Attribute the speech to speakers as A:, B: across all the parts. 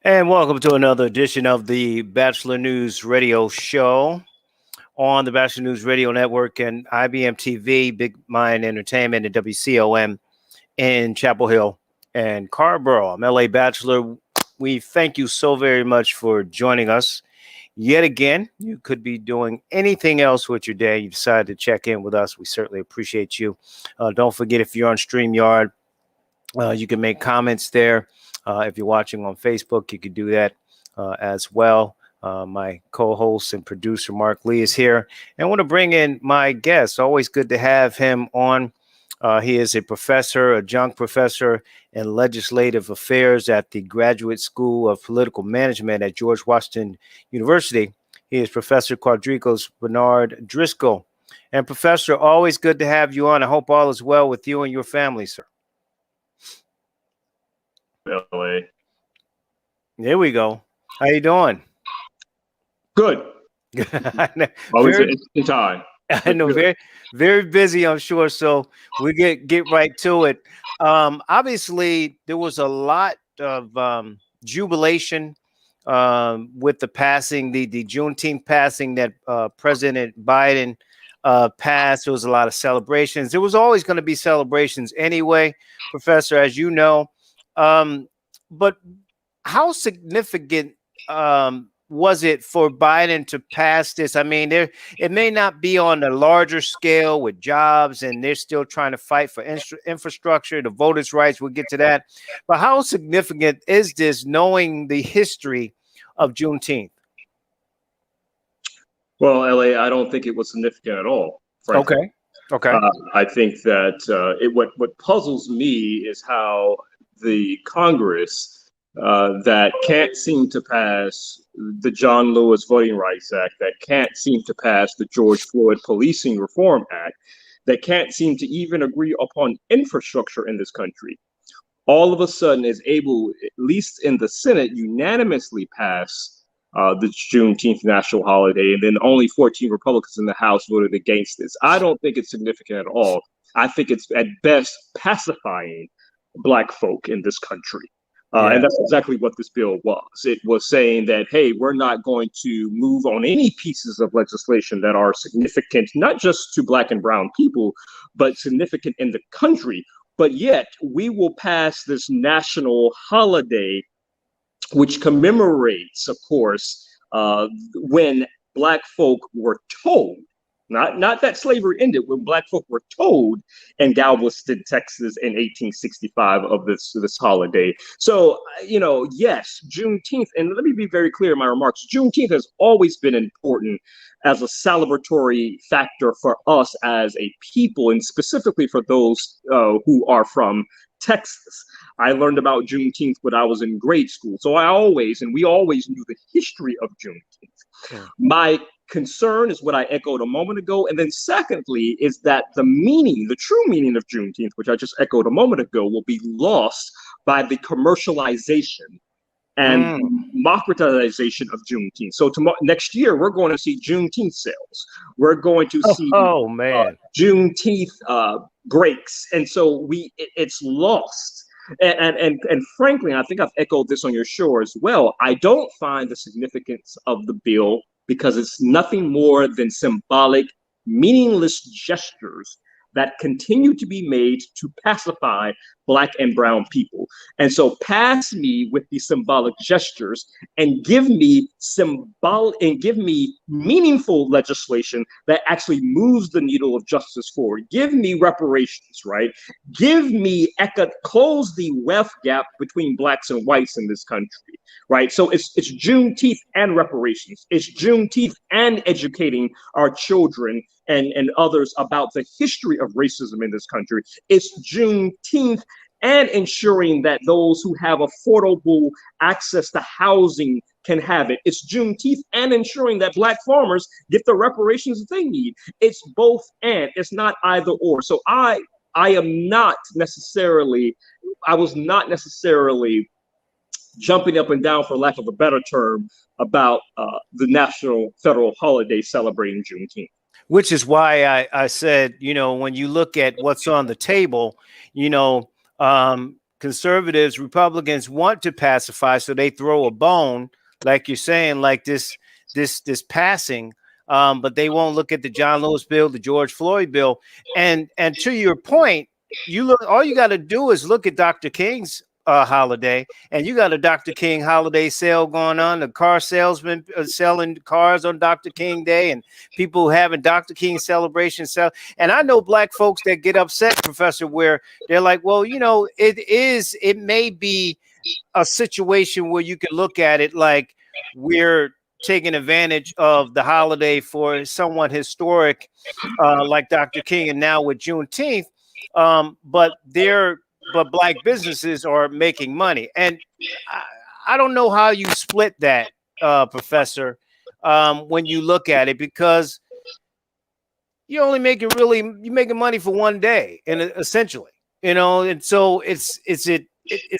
A: And welcome to another edition of the Bachelor News Radio Show on the Bachelor News Radio Network and IBM TV, Big Mind Entertainment, and WCOM in Chapel Hill and Carborough. I'm LA Bachelor. We thank you so very much for joining us yet again. You could be doing anything else with your day. You decided to check in with us. We certainly appreciate you. Don't forget, if you're on StreamYard, you can make comments there. If you're watching on Facebook, you can do that as well. My co-host and producer, Mark Lee, is here. And I want to bring in my guest. Always good to have him on. He is a professor, a adjunct professor in legislative affairs at the Graduate School of Political Management at George Washington University. He is Professor Quadricos Bernard Driscoll. And Professor, always good to have you on. I hope all is well with you and your family, sir.
B: LA.
A: There we go. How you doing?
B: Good. Always
A: Very,
B: in time.
A: I know, very busy, I'm sure. So we get right to it. Obviously, there was a lot of jubilation with the passing, the Juneteenth passing that President Biden passed. There was a lot of celebrations. There was always going to be celebrations anyway, Professor, as you know. But how significant was it for Biden to pass this? I mean, it may not be on a larger scale with jobs, and they're still trying to fight for infrastructure, the voters' rights. We'll get to that. But how significant is this, knowing the history of Juneteenth?
B: Well, LA, I don't think it was significant at all. Frankly.
A: Okay.
B: I think that what puzzles me is how the Congress that can't seem to pass the John Lewis Voting Rights Act, that can't seem to pass the George Floyd Policing Reform Act, that can't seem to even agree upon infrastructure in this country, all of a sudden is able, at least in the Senate, unanimously pass the Juneteenth national holiday, and then only 14 Republicans in the House voted against this. I don't think it's significant at all. I think it's at best pacifying Black folk in this country. And that's exactly what this bill was. It was saying that, hey, we're not going to move on any pieces of legislation that are significant, not just to Black and brown people, but significant in the country. But yet we will pass this national holiday, which commemorates, of course, when Black folk were told, not that slavery ended, when Black folk were told in Galveston, Texas in 1865 of this holiday. So, yes, Juneteenth, and let me be very clear in my remarks, Juneteenth has always been important as a celebratory factor for us as a people, and specifically for those who are from Texas. I learned about Juneteenth when I was in grade school. So we always knew the history of Juneteenth. Yeah. My concern is what I echoed a moment ago. And then secondly, is that the true meaning of Juneteenth, which I just echoed a moment ago, will be lost by the commercialization and democratization of Juneteenth. So next year, we're going to see Juneteenth sales. We're going to see Juneteenth breaks. And so it's lost. And frankly, I think I've echoed this on your show as well. I don't find the significance of the bill because it's nothing more than symbolic, meaningless gestures that continue to be made to pacify Black and brown people. And so pass me with these symbolic gestures and give me meaningful legislation that actually moves the needle of justice forward. Give me reparations, right? Give me close the wealth gap between Blacks and whites in this country, right? So it's Juneteenth and reparations. It's Juneteenth and educating our children and others about the history of racism in this country. It's Juneteenth and ensuring that those who have affordable access to housing can have it. It's Juneteenth and ensuring that Black farmers get the reparations that they need. It's both and. It's not either or. So I was not necessarily jumping up and down, for lack of a better term, about the national federal holiday celebrating Juneteenth.
A: Which is why I said, when you look at what's on the table, because conservatives, Republicans want to pacify, so they throw a bone, like you're saying, like this passing. But they won't look at the John Lewis bill, the George Floyd bill, and to your point, you look. All you got to do is look at Dr. King's holiday, and you got a Dr. King holiday sale going on. The car salesman selling cars on Dr. King Day, and people having Dr. King celebration sale. And I know black folks that get upset, Professor, where they're like, well, it may be a situation where you can look at it like we're taking advantage of the holiday for somewhat historic, like Dr. King, and now with Juneteenth. But black businesses are making money, and I don't know how you split that, Professor, when you look at it, because you're making money for one day, and essentially, and so is it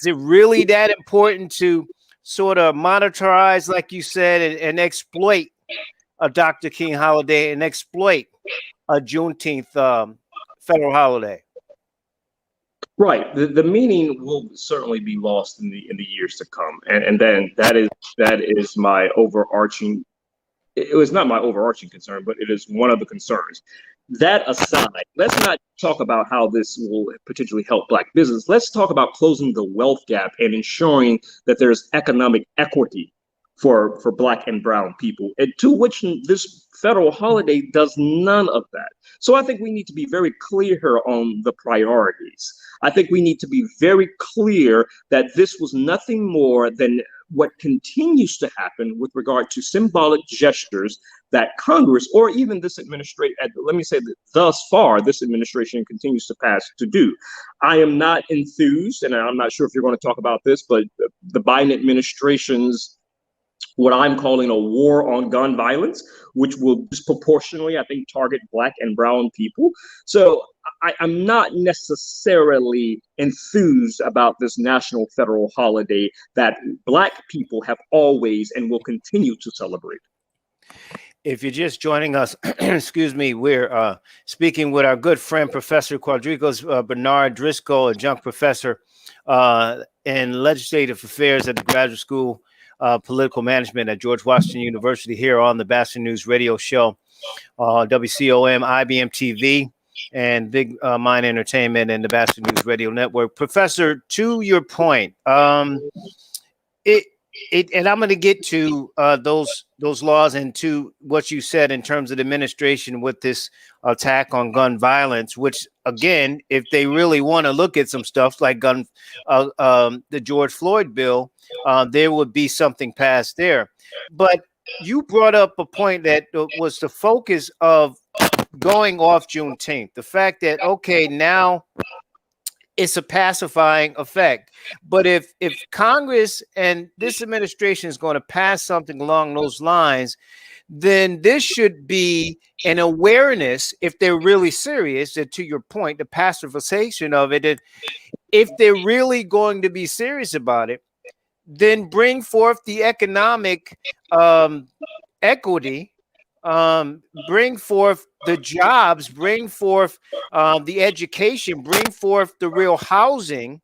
A: really that important to sort of monetize, like you said, and exploit a Dr. King holiday and exploit a Juneteenth federal holiday?
B: Right. The meaning will certainly be lost in the years to come, and then that is my overarching. It was not my overarching concern, but it is one of the concerns. That aside, let's not talk about how this will potentially help black business. Let's talk about closing the wealth gap and ensuring that there's economic equity for black and brown people, and to which this federal holiday does none of that. So I think we need to be very clear here on the priorities. I think we need to be very clear that this was nothing more than what continues to happen with regard to symbolic gestures that Congress, or even this administration, let me say that thus far, this administration continues to pass to do. I am not enthused, and I'm not sure if you're going to talk about this, but the Biden administration's what I'm calling a war on gun violence, which will disproportionately, I think, target black and brown people. So I'm not necessarily enthused about this national federal holiday that black people have always and will continue to celebrate.
A: If you're just joining us, excuse me, we're speaking with our good friend, Professor Quadricos Bernard Driscoll, adjunct professor in legislative affairs at the Graduate School Political Management at George Washington University, here on the Batchelor News Radio Show, WCOM, IBM TV, and Big Mind Entertainment, and the Batchelor News Radio Network. Professor, to your point, and I'm going to get to those laws and to what you said in terms of the administration with this attack on gun violence, which, again, if they really want to look at some stuff like the George Floyd bill, there would be something passed there. But you brought up a point that was the focus of going off Juneteenth, the fact that, okay, now it's a pacifying effect. But if Congress and this administration is going to pass something along those lines, then this should be an awareness, if they're really serious, that, to your point, the pacification of it, if they're really going to be serious about it, then bring forth the economic equity, bring forth the jobs, bring forth the education, bring forth the real housing,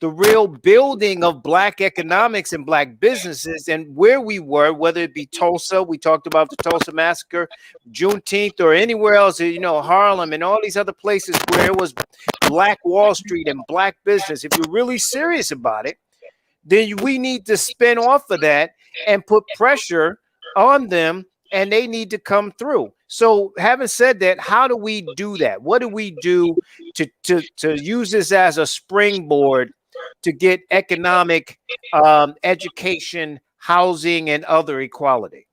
A: the real building of black economics and black businesses, and where we were, whether it be Tulsa, we talked about the Tulsa massacre, Juneteenth, or anywhere else, Harlem and all these other places where it was Black Wall Street and black business. If you're really serious about it, then we need to spin off of that and put pressure on them, and they need to come through. So, having said that, how do we do that? What do we do to use this as a springboard to get economic, education, housing, and other equality?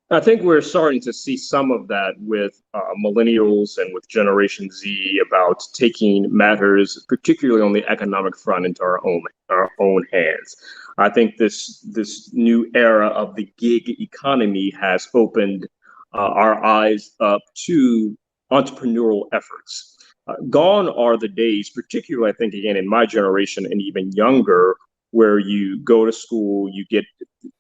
B: I think we're starting to see some of that with millennials and with Generation Z about taking matters, particularly on the economic front, into our own hands. I think this new era of the gig economy has opened our eyes up to entrepreneurial efforts. Gone are the days, particularly, I think, again, in my generation and even younger, where you go to school, you get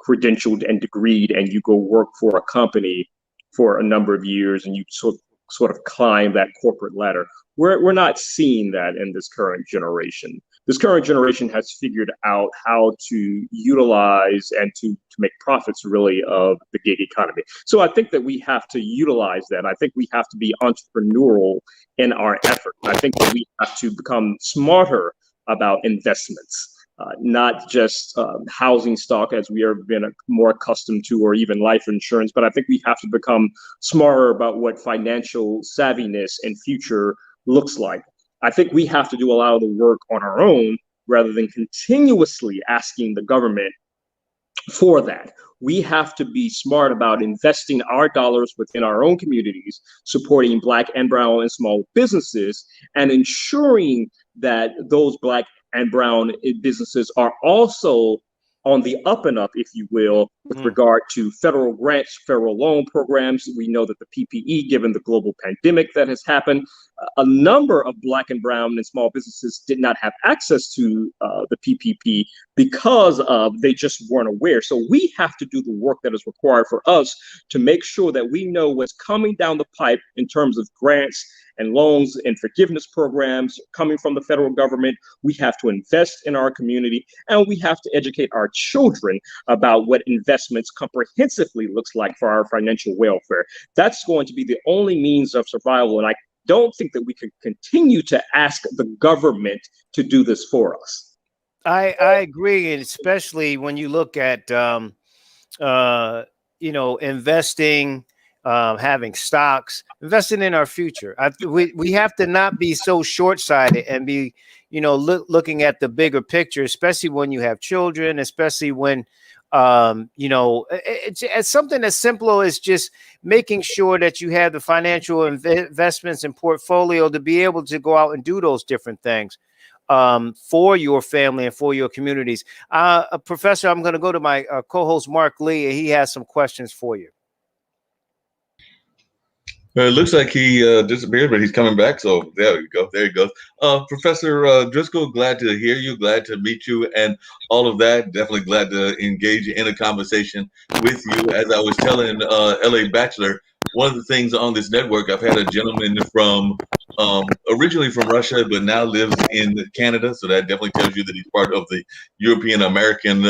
B: credentialed and degreed, and you go work for a company for a number of years, and you sort of sort of climb that corporate ladder. We're not seeing that in this current generation. This current generation has figured out how to utilize and to make profits really of the gig economy. So I think that we have to utilize that. I think we have to be entrepreneurial in our effort. I think that we have to become smarter about investments. Not just housing stock as we have been more accustomed to, or even life insurance, but I think we have to become smarter about what financial savviness and future looks like. I think we have to do a lot of the work on our own rather than continuously asking the government for that. We have to be smart about investing our dollars within our own communities, supporting Black and brown and small businesses, and ensuring that those Black and brown businesses are also on the up and up, if you will, with regard to federal grants, federal loan programs. We know that the PPE, given the global pandemic that has happened, a number of Black and brown and small businesses did not have access to the PPP because they just weren't aware. So we have to do the work that is required for us to make sure that we know what's coming down the pipe in terms of grants and loans and forgiveness programs coming from the federal government. We have to invest in our community, and we have to educate our children about what investments comprehensively looks like for our financial welfare. That's going to be the only means of survival. And I don't think that we can continue to ask the government to do this for us.
A: I agree, and especially when you look at investing, having stocks, investing in our future. We have to not be so short-sighted and be, looking at the bigger picture, especially when you have children, especially when, it's something as simple as just making sure that you have the financial investments and portfolio to be able to go out and do those different things for your family and for your communities. Professor, I'm going to go to my co-host, Mark Lee, and he has some questions for you.
C: It looks like he disappeared, but he's coming back. So there you go. There he goes. Professor Driscoll, glad to hear you. Glad to meet you and all of that. Definitely glad to engage in a conversation with you. As I was telling LA Batchelor, one of the things on this network, I've had a gentleman from originally from Russia, but now lives in Canada. So that definitely tells you that he's part of the European American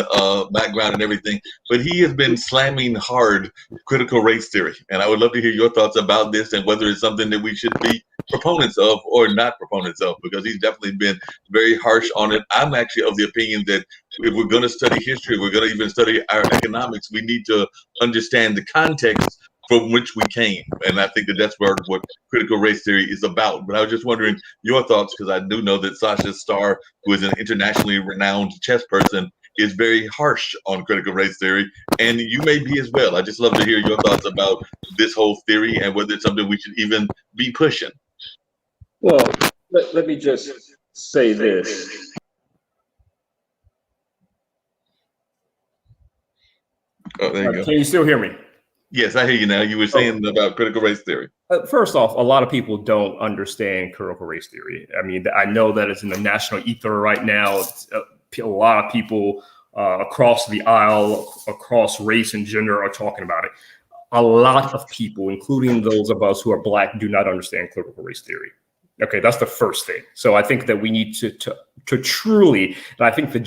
C: background and everything. But he has been slamming hard critical race theory. And I would love to hear your thoughts about this and whether it's something that we should be proponents of or not proponents of, because he's definitely been very harsh on it. I'm actually of the opinion that if we're going to study history, we're going to even study our economics, we need to understand the context from which we came. And I think that that's what critical race theory is about. But I was just wondering your thoughts, because I do know that Sasha Starr, who is an internationally renowned chess person, is very harsh on critical race theory, and you may be as well. I just love to hear your thoughts about this whole theory and whether it's something we should even be pushing.
B: Well, let me just say this.
C: Oh, there you go.
D: Can you still hear me?
C: Yes, I hear you now. You were saying about critical race theory.
D: First off, a lot of people don't understand critical race theory. I mean, I know that it's in the national ether right now. A lot of people across the aisle, across race and gender, are talking about it. A lot of people, including those of us who are Black, do not understand critical race theory. Okay, that's the first thing. So I think that we need to truly, and I think the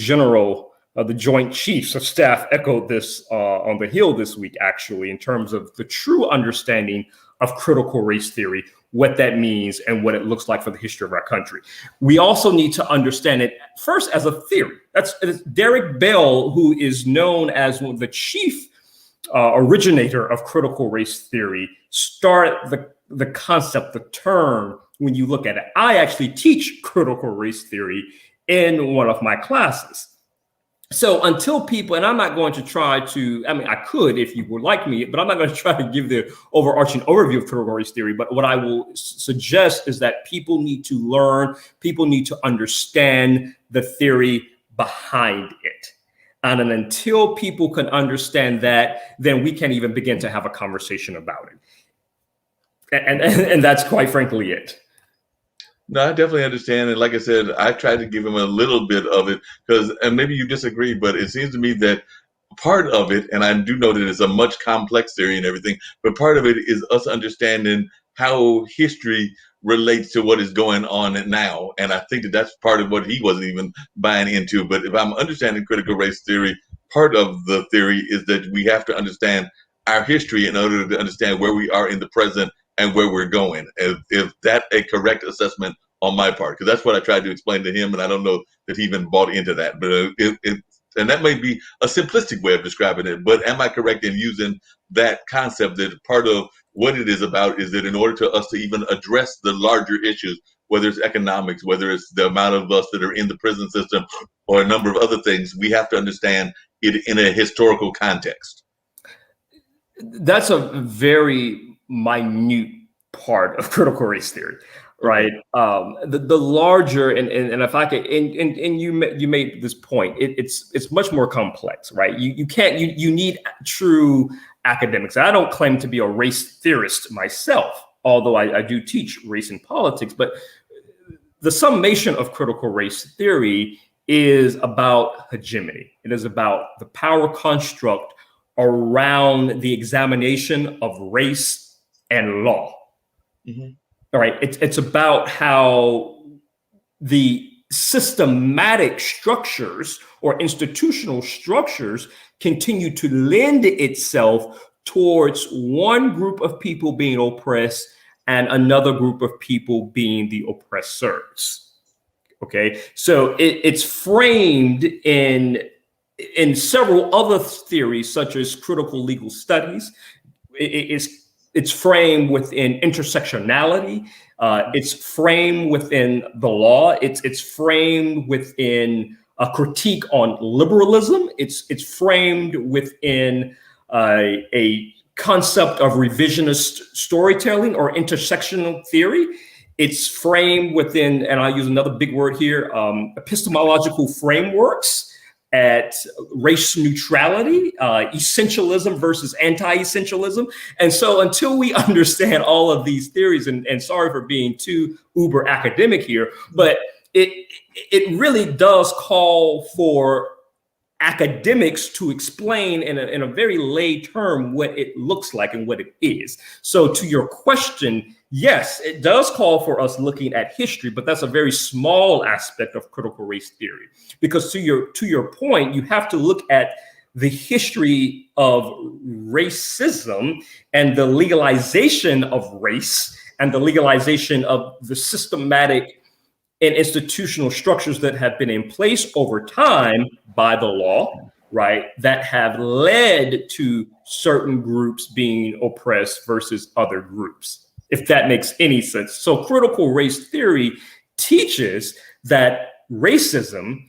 D: Joint Chiefs of Staff echoed this on the Hill this week, actually, in terms of the true understanding of critical race theory, what that means and what it looks like for the history of our country. We also need to understand it first as a theory. That's Derek Bell, who is known as one of the chief originator of critical race theory, started the concept, the term, when you look at it. I actually teach critical race theory in one of my classes. So until people, and I'm not going to try to, I mean, I could if you would like me, but I'm not going to try to give the overarching overview of critical race theory. But what I will suggest is that people need to learn, people need to understand the theory behind it. And then until people can understand that, then we can't even begin to have a conversation about it. And that's quite frankly it.
C: No, I definitely understand. And like I said, I tried to give him a little bit of it because, and maybe you disagree, but it seems to me that part of it, and I do know that it's a much complex theory and everything, but part of it is us understanding how history relates to what is going on now. And I think that that's part of what he wasn't even buying into. But if I'm understanding critical race theory, part of the theory is that we have to understand our history in order to understand where we are in the present and where we're going. If that a correct assessment on my part, because that's what I tried to explain to him, and I don't know that he even bought into that. But and that may be a simplistic way of describing it, but am I correct in using that concept that part of what it is about is that in order to us to even address the larger issues, whether it's economics, whether it's the amount of us that are in the prison system or a number of other things, we have to understand it in a historical context?
D: That's a very minute part of critical race theory, right? The larger and if I could and you made this point, it's much more complex, right? You need true academics. I don't claim to be a race theorist myself, although I do teach race and politics. But the summation of critical race theory is about hegemony. It is about the power construct around the examination of race and law. Mm-hmm. All right. It's about how the systematic structures or institutional structures continue to lend itself towards one group of people being oppressed and another group of people being the oppressors. Okay. So it's framed in several other theories, such as critical legal studies. It's framed within intersectionality. It's framed within the law. It's framed within a critique on liberalism. It's framed within a concept of revisionist storytelling or intersectional theory. It's framed within, and I'll use another big word here, epistemological frameworks at race neutrality, essentialism versus anti-essentialism. And so until we understand all of these theories, and sorry for being too uber academic here, but it really does call for academics to explain in a very lay term what it looks like and what it is. So to your question, yes, it does call for us looking at history, but that's a very small aspect of critical race theory. Because to your point, you have to look at the history of racism and the legalization of race and the legalization of the systematic and institutional structures that have been in place over time by the law, right, that have led to certain groups being oppressed versus other groups, if that makes any sense. So critical race theory teaches that racism,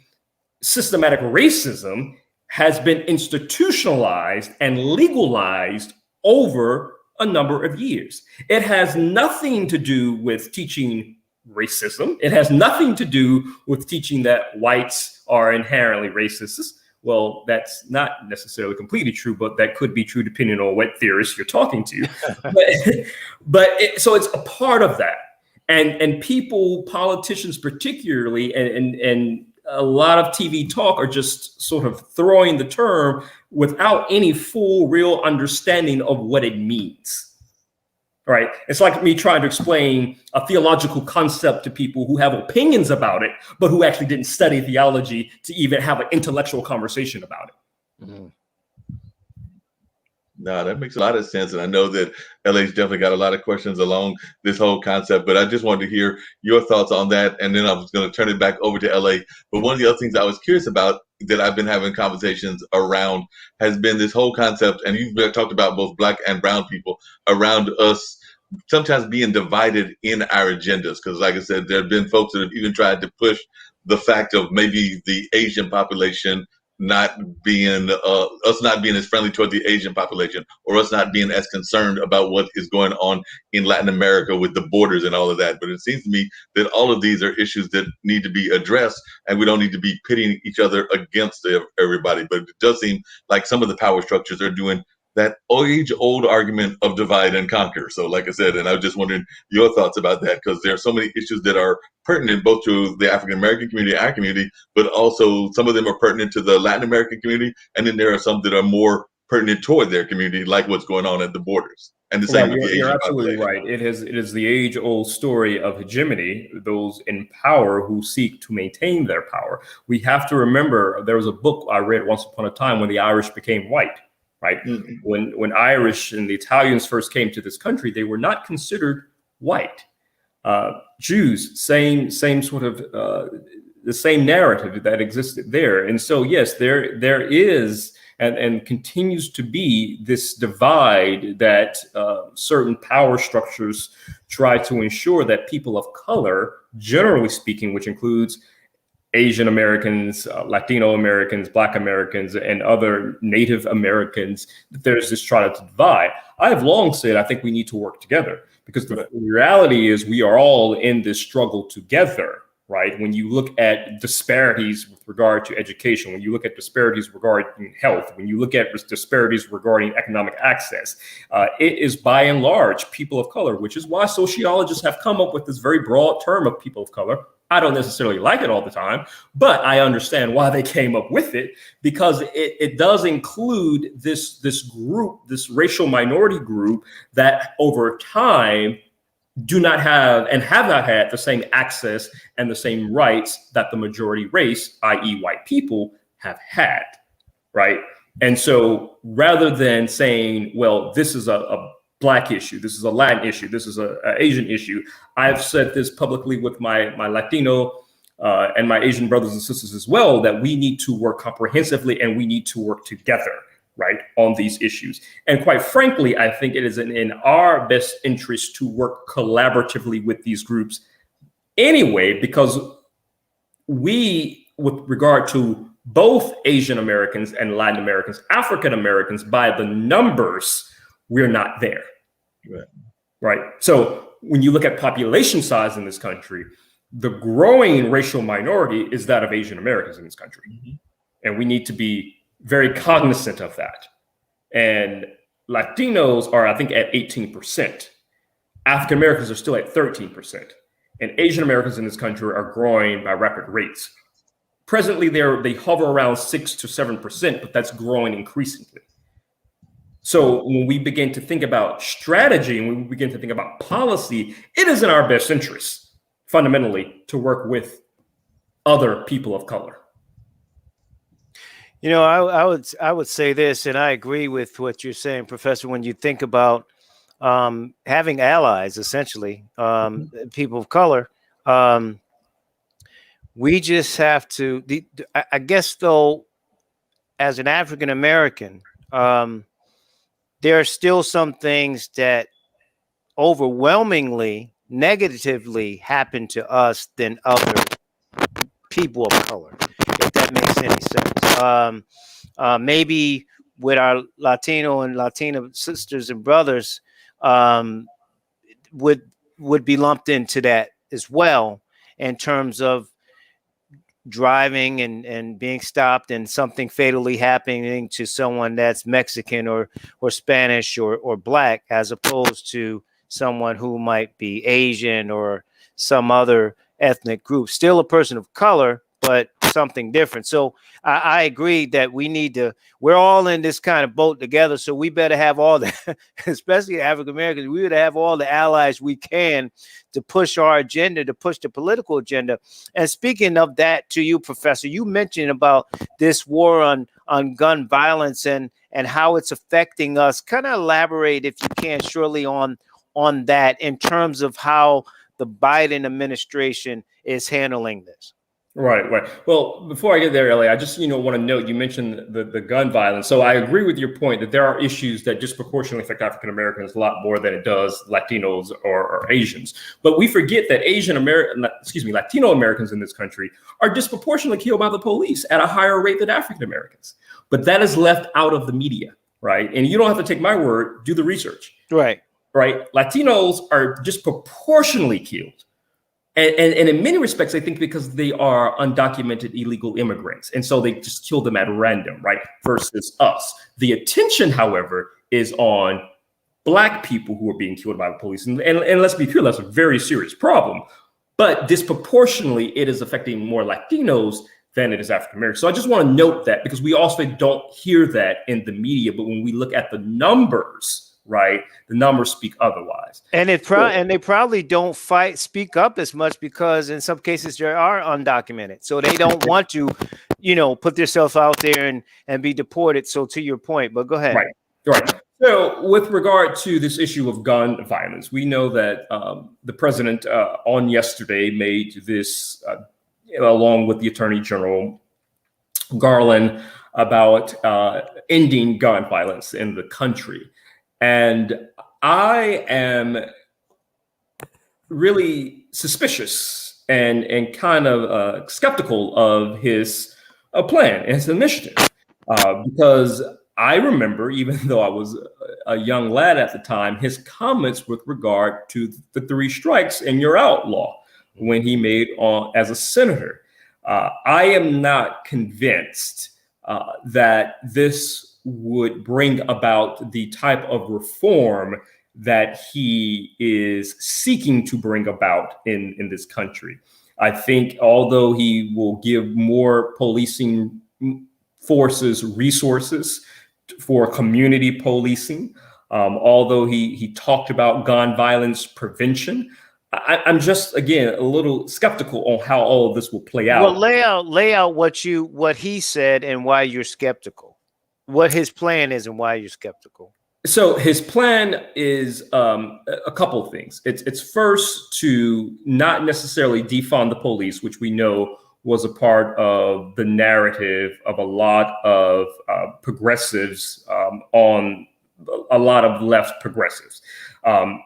D: systematic racism, has been institutionalized and legalized over a number of years. It has nothing to do with teaching racism. It has nothing to do with teaching that whites are inherently racist. Well, that's not necessarily completely true, but that could be true depending on what theorist you're talking to. So it's a part of that. And people, politicians particularly, and a lot of TV talk are just sort of throwing the term without any full, real understanding of what it means. Right? It's like me trying to explain a theological concept to people who have opinions about it, but who actually didn't study theology to even have an intellectual conversation about it.
C: Mm-hmm. No, that makes a lot of sense. And I know that LA's definitely got a lot of questions along this whole concept, but I just wanted to hear your thoughts on that. And then I was going to turn it back over to LA. But one of the other things I was curious about that I've been having conversations around has been this whole concept, and you've talked about both Black and brown people, around us sometimes being divided in our agendas. Because like I said, there have been folks that have even tried to push the fact of maybe the Asian population not being us not being as friendly toward the Asian population, or us not being as concerned about what is going on in Latin America with the borders and all of that. But it seems to me that all of these are issues that need to be addressed, and we don't need to be pitting each other against everybody. But it does seem like some of the power structures are doing that age-old argument of divide and conquer. So like I said, and I was just wondering your thoughts about that, because there are so many issues that are pertinent both to the African-American community, our community, but also some of them are pertinent to the Latin American community. And then there are some that are more pertinent toward their community, like what's going on at the borders. And the same
D: Right,
C: with the
D: you're
C: Asian
D: absolutely
C: population.
D: right. It is the age-old story of hegemony, those in power who seek to maintain their power. We have to remember there was a book I read once upon a time when the Irish became white, right?
C: Mm-hmm.
D: When Irish and the Italians first came to this country, they were not considered white. Jews, same sort of the same narrative that existed there. And so, yes, there is and continues to be this divide that certain power structures try to ensure that people of color, generally speaking, which includes Asian Americans, Latino Americans, Black Americans, and other Native Americans, that there's this try to divide. I have long said I think we need to work together, because the reality is we are all in this struggle together, right? When you look at disparities with regard to education, when you look at disparities regarding health, when you look at disparities regarding economic access, it is by and large people of color, which is why sociologists have come up with this very broad term of people of color. I don't necessarily like it all the time, but I understand why they came up with it, because it does include this group, this racial minority group that over time do not have and have not had the same access and the same rights that the majority race, i.e. white people, have had, right? And so rather than saying, well, this is a Black issue, this is a Latin issue, this is a Asian issue, I've said this publicly with my Latino and my Asian brothers and sisters as well, that we need to work comprehensively and we need to work together, right, on these issues. And quite frankly, I think it is in our best interest to work collaboratively with these groups anyway, because we, with regard to both Asian Americans and Latin Americans, African Americans, by the numbers, we're not there, right? So when you look at population size in this country, the growing racial minority is that of Asian Americans in this country. Mm-hmm. And we need to be very cognizant of that. And Latinos are, I think, at 18%. African Americans are still at 13%. And Asian Americans in this country are growing by rapid rates. Presently, they hover around 6 to 7%, but that's growing increasingly. So when we begin to think about strategy and when we begin to think about policy, it is in our best interest, fundamentally, to work with other people of color.
A: You know, I would say this, and I agree with what you're saying, Professor. When you think about having allies, essentially, people of color, we just have to. I guess, though, as an African American, there are still some things that overwhelmingly negatively happen to us than other people of color, if that makes any sense. Maybe with our Latino and Latina sisters and brothers would be lumped into that as well, in terms of driving and being stopped and something fatally happening to someone that's Mexican or Spanish or Black, as opposed to someone who might be Asian or some other ethnic group. Still a person of color, but something different. So I agree that we're all in this kind of boat together. So we better have all the, especially African Americans, we better have all the allies we can to push our agenda, to push the political agenda. And speaking of that, to you, Professor, you mentioned about this war on gun violence and how it's affecting us. Kind of elaborate, if you can, surely on that, in terms of how the Biden administration is handling this.
D: Right. Well, before I get there, Ellie, I just want to note, you mentioned the gun violence. So I agree with your point that there are issues that disproportionately affect African Americans a lot more than it does Latinos or Asians. But we forget that Latino Americans in this country are disproportionately killed by the police at a higher rate than African Americans. But that is left out of the media, right? And you don't have to take my word, do the research.
A: Right.
D: Latinos are disproportionately killed. And in many respects, I think because they are undocumented illegal immigrants. And so they just kill them at random, right? Versus us. The attention, however, is on Black people who are being killed by the police. And let's be clear, that's a very serious problem. But disproportionately, it is affecting more Latinos than it is African American. So I just want to note that, because we also don't hear that in the media, but when we look at the numbers, right, the numbers speak otherwise.
A: And they probably don't speak up as much, because in some cases they are undocumented, so they don't want to, put themselves out there and be deported. So to your point, but go ahead.
D: Right. So with regard to this issue of gun violence, we know that the president on yesterday made this, along with the Attorney General Garland, about ending gun violence in the country. And I am really suspicious and kind of skeptical of his plan and his initiative, because I remember, even though I was a young lad at the time, his comments with regard to the 3 strikes and you're out law when he made on as a senator. I am not convinced that this would bring about the type of reform that he is seeking to bring about in this country. I think although he will give more policing forces resources for community policing, although he talked about gun violence prevention, I'm just, again, a little skeptical on how all of this will play out.
A: Well, lay out what he said and why you're skeptical, what his plan is and why you're skeptical.
D: So his plan is a couple of things. It's first to not necessarily defund the police, which we know was a part of the narrative of a lot of progressives, on a lot of left progressives.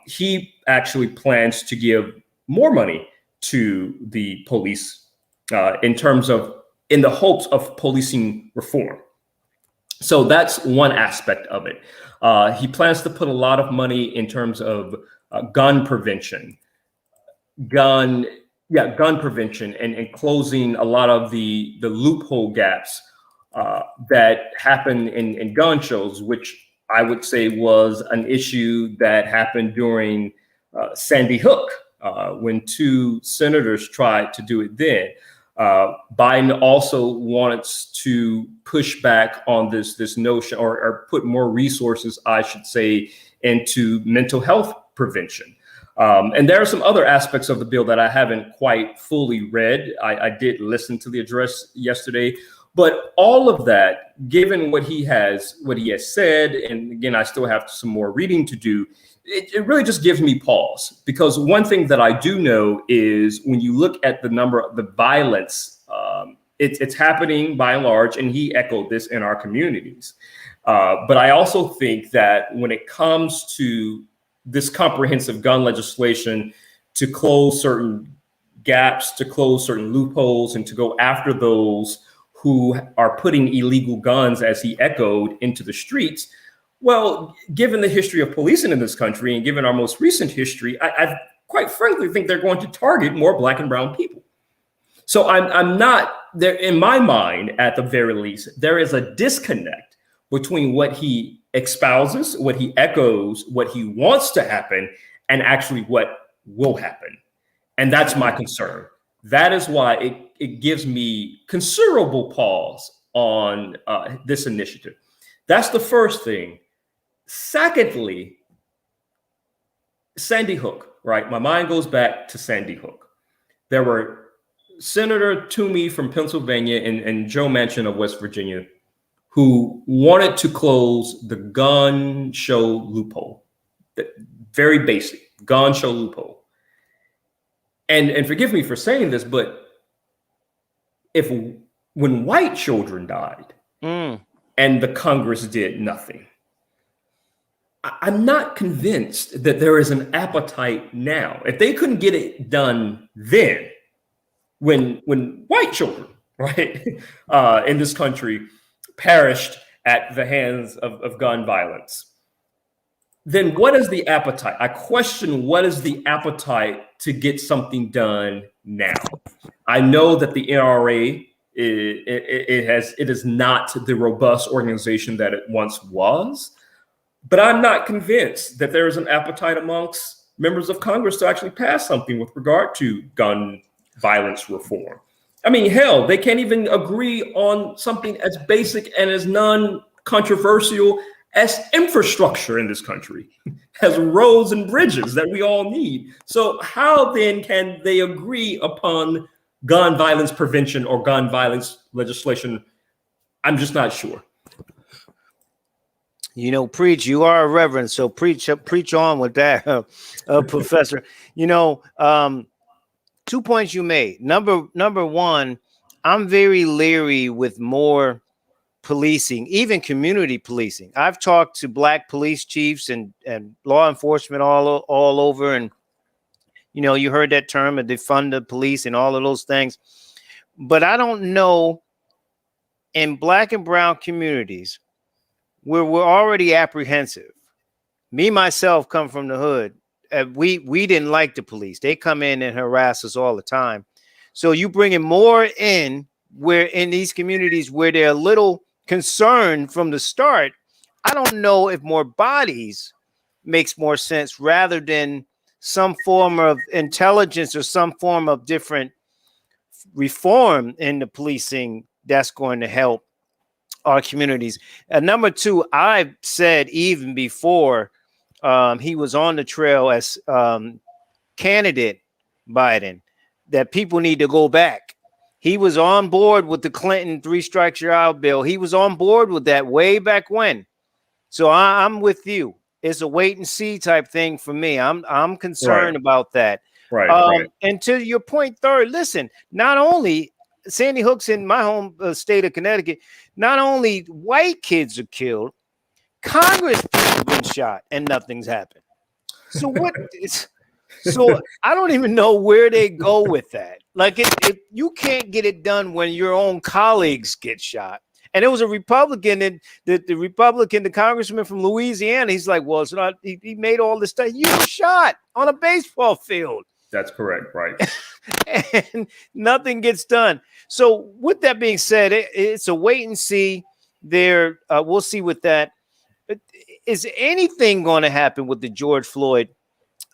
D: He actually plans to give more money to the police in the hopes of policing reform. So that's one aspect of it. He plans to put a lot of money in terms of gun prevention, gun prevention, and closing a lot of the loophole gaps that happen in gun shows, which I would say was an issue that happened during Sandy Hook, when 2 senators tried to do it then. Biden also wants to push back on this notion, or put more resources, I should say, into mental health prevention. And there are some other aspects of the bill that I haven't quite fully read. I did listen to the address yesterday, but all of that, given what he has said, and again, I still have some more reading to do, it really just gives me pause. Because one thing that I do know is when you look at the number of the violence, it's happening by and large, and he echoed this in our communities. But I also think that when it comes to this comprehensive gun legislation, to close certain gaps, to close certain loopholes, and to go after those who are putting illegal guns, as he echoed, into the streets. Well, given the history of policing in this country and given our most recent history, I quite frankly think they're going to target more Black and brown people. So I'm not there, in my mind, at the very least, there is a disconnect between what he espouses, what he echoes, what he wants to happen, and actually what will happen. And that's my concern. That is why it gives me considerable pause on this initiative. That's the first thing. Secondly, Sandy Hook, right? My mind goes back to Sandy Hook. There were Senator Toomey from Pennsylvania and Joe Manchin of West Virginia who wanted to close the gun show loophole. Very basic gun show loophole. And forgive me for saying this, but when white children died and the Congress did nothing, I'm not convinced that there is an appetite now. If they couldn't get it done then, when white children, right, in this country perished at the hands of gun violence, then what is the appetite? I question what is the appetite to get something done now. I know that the NRA it is not the robust organization that it once was, but I'm not convinced that there is an appetite amongst members of Congress to actually pass something with regard to gun violence reform. I mean, hell, they can't even agree on something as basic and as non-controversial as infrastructure in this country, as roads and bridges that we all need. So how then can they agree upon gun violence prevention or gun violence legislation? I'm just not sure.
A: You know, preach. You are a reverend, so preach on with that, Professor. You know, 2 points you made. Number one, I'm very leery with more policing, even community policing. I've talked to Black police chiefs and law enforcement all over, and you know, you heard that term of defund the police and all of those things. But I don't know in Black and brown communities where we're already apprehensive. Me myself come from the hood. We didn't like the police. They come in and harass us all the time. So you bringing more in where in these communities where they're a little concerned from the start. I don't know if more bodies makes more sense rather than some form of intelligence or some form of different reform in the policing that's going to help our communities. And number two, I've said even before he was on the trail as candidate Biden that people need to go back. He was on board with the Clinton 3 strikes you're out bill. He was on board with that way back when. So I'm with you. It's a wait and see type thing for me. I'm concerned about that.
D: Right.
A: And to your point, third, listen, not only Sandy Hook's in my home state of Connecticut, not only white kids are killed, Congress people have been shot and nothing's happened. So what is so I don't even know where they go with that. Like if you can't get it done when your own colleagues get shot. And it was a Republican, and the congressman from Louisiana, he's like, well, it's not, he made all this stuff. You were shot on a baseball field.
D: That's correct, right.
A: And nothing gets done. So with that being said, it's a wait and see there. We'll see with that. Is anything going to happen with the George Floyd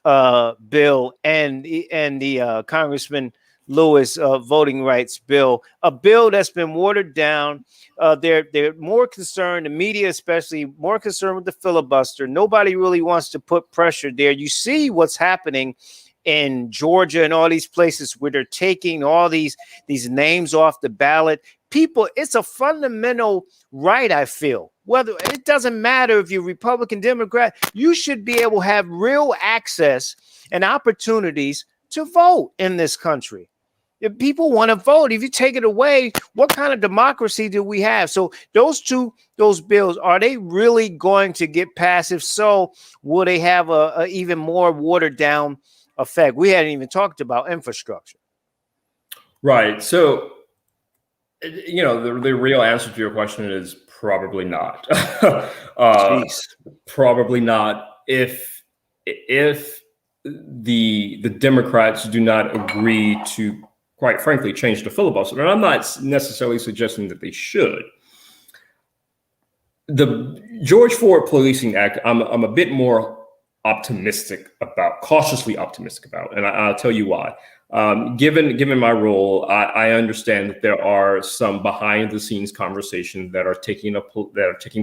A: bill and the Congressman Lewis voting rights bill, a bill that's been watered down? They're more concerned, the media especially, more concerned with the filibuster. Nobody really wants to put pressure there. You see what's happening in Georgia and all these places where they're taking all these names off the ballot. People, it's a fundamental right, I feel. Whether it doesn't matter if you're Republican, Democrat, you should be able to have real access and opportunities to vote in this country. If people want to vote, if you take it away, what kind of democracy do we have? So those bills, are they really going to get passed? If so, will they have a even more watered down effect? We hadn't even talked about infrastructure.
D: Right. So, you know, the real answer to your question is probably not. Probably not. If the Democrats do not agree to, quite frankly, change the filibuster, and I'm not necessarily suggesting that they should. The George Floyd Policing Act, I'm a bit more cautiously optimistic about, and I'll tell you why. Given my role, I understand that there are some behind the scenes conversations that are taking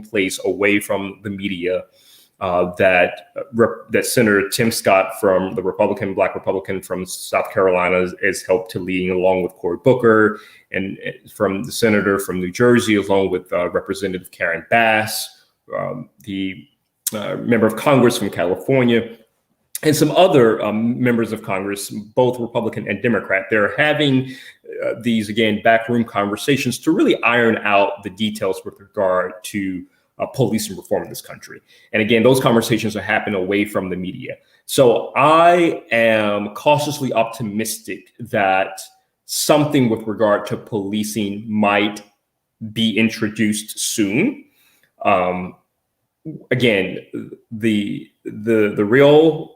D: place away from the media. That Senator Tim Scott from the Black Republican from South Carolina is helped to lead, along with Cory Booker, and from the senator from New Jersey, along with Representative Karen Bass, the member of Congress from California, and some other members of Congress, both Republican and Democrat. They're having these, again, backroom conversations to really iron out the details with regard to policing reform in this country. And again, those conversations are happening away from the media. So I am cautiously optimistic that something with regard to policing might be introduced soon. Again, the real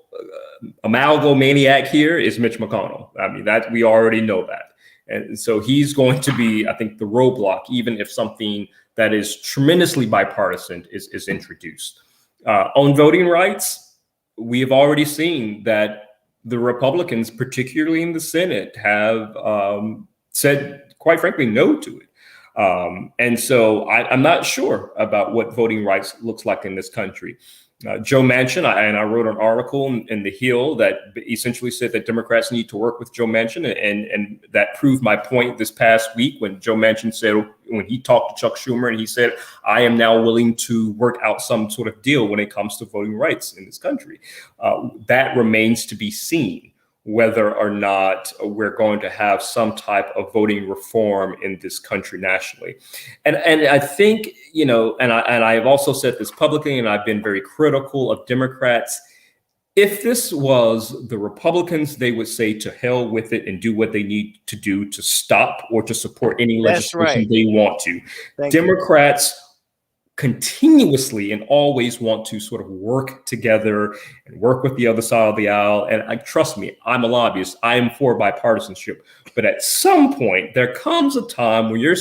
D: amalgamaniac here is Mitch McConnell. I mean, that we already know that. And so he's going to be, I think, the roadblock, even if something that is tremendously bipartisan is introduced. On voting rights, we have already seen that the Republicans, particularly in the Senate, have said, quite frankly, no to it. And so I'm not sure about what voting rights looks like in this country. Joe Manchin, I wrote an article in The Hill that essentially said that Democrats need to work with Joe Manchin, and that proved my point this past week when Joe Manchin said, when he talked to Chuck Schumer, and he said, I am now willing to work out some sort of deal when it comes to voting rights in this country. That remains to be seen, whether or not we're going to have some type of voting reform in this country nationally. And I think, you know, and I've also said this publicly, and I've been very critical of Democrats. If this was the Republicans, they would say to hell with it and do what they need to do to stop or to support any legislation they want to. Democrats continuously and always want to sort of work together and work with the other side of the aisle. And trust me, I'm a lobbyist. I am for bipartisanship. But at some point, there comes a time when you're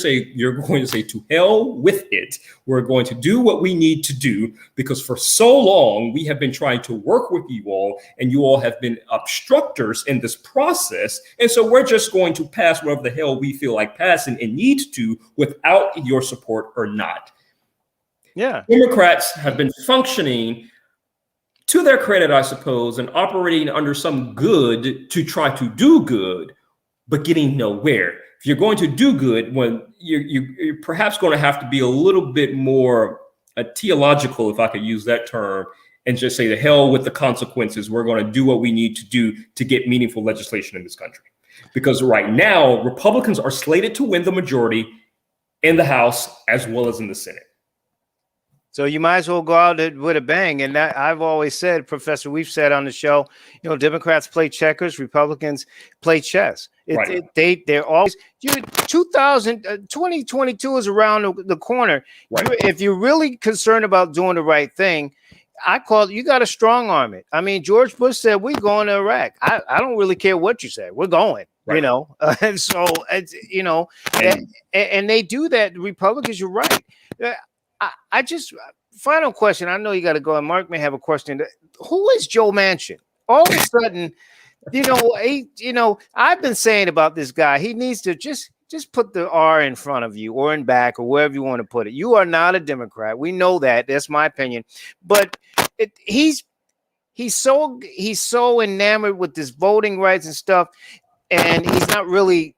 D: going to say to hell with it. We're going to do what we need to do, because for so long we have been trying to work with you all, and you all have been obstructors in this process. And so we're just going to pass whatever the hell we feel like passing and need to without your support or not.
A: Yeah.
D: Democrats have been functioning, to their credit, I suppose, and operating under some good to try to do good, but getting nowhere. If you're going to do good, when you're perhaps going to have to be a little bit more theological, if I could use that term, and just say, the hell with the consequences. We're going to do what we need to do to get meaningful legislation in this country. Because right now, Republicans are slated to win the majority in the House as well as in the Senate.
A: So you might as well go out with a bang. And that, I've always said, Professor, we've said on the show, you know, Democrats play checkers, Republicans play chess. They're always, 2022 is around the corner.
D: Right.
A: If you're really concerned about doing the right thing, you got to strong arm it. I mean, George Bush said, we're going to Iraq. I don't really care what you say. We're going, right. You know, and so, it's, you know, and they do that. Republicans, you're right. I just, final question. I know you got to go, and Mark may have a question. Who is Joe Manchin? All of a sudden, I've been saying about this guy, he needs to just put the R in front of you or in back or wherever you want to put it. You are not a Democrat. We know that. That's my opinion. But he's so enamored with this voting rights and stuff, and he's not really.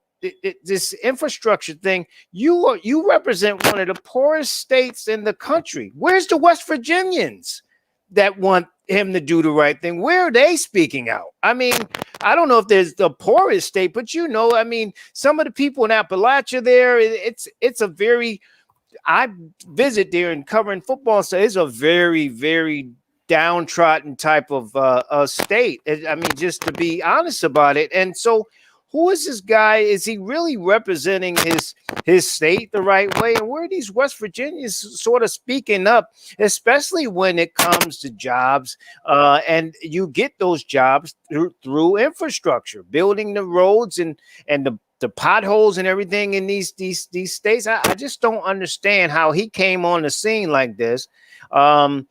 A: This infrastructure thing, you represent one of the poorest states in the country. Where's the West Virginians that want him to do the right thing? Where are they speaking out? I mean, I don't know if there's the poorest state, but I mean, some of the people in Appalachia there, it's a very, I visit there and covering football, so it's a very, very downtrodden type of state. I mean, just to be honest about it. And so, who is this guy? Is he really representing his state the right way? And where are these West Virginians sort of speaking up, especially when it comes to jobs? And you get those jobs through infrastructure, building the roads and the potholes and everything in these states. I just don't understand how he came on the scene like this, and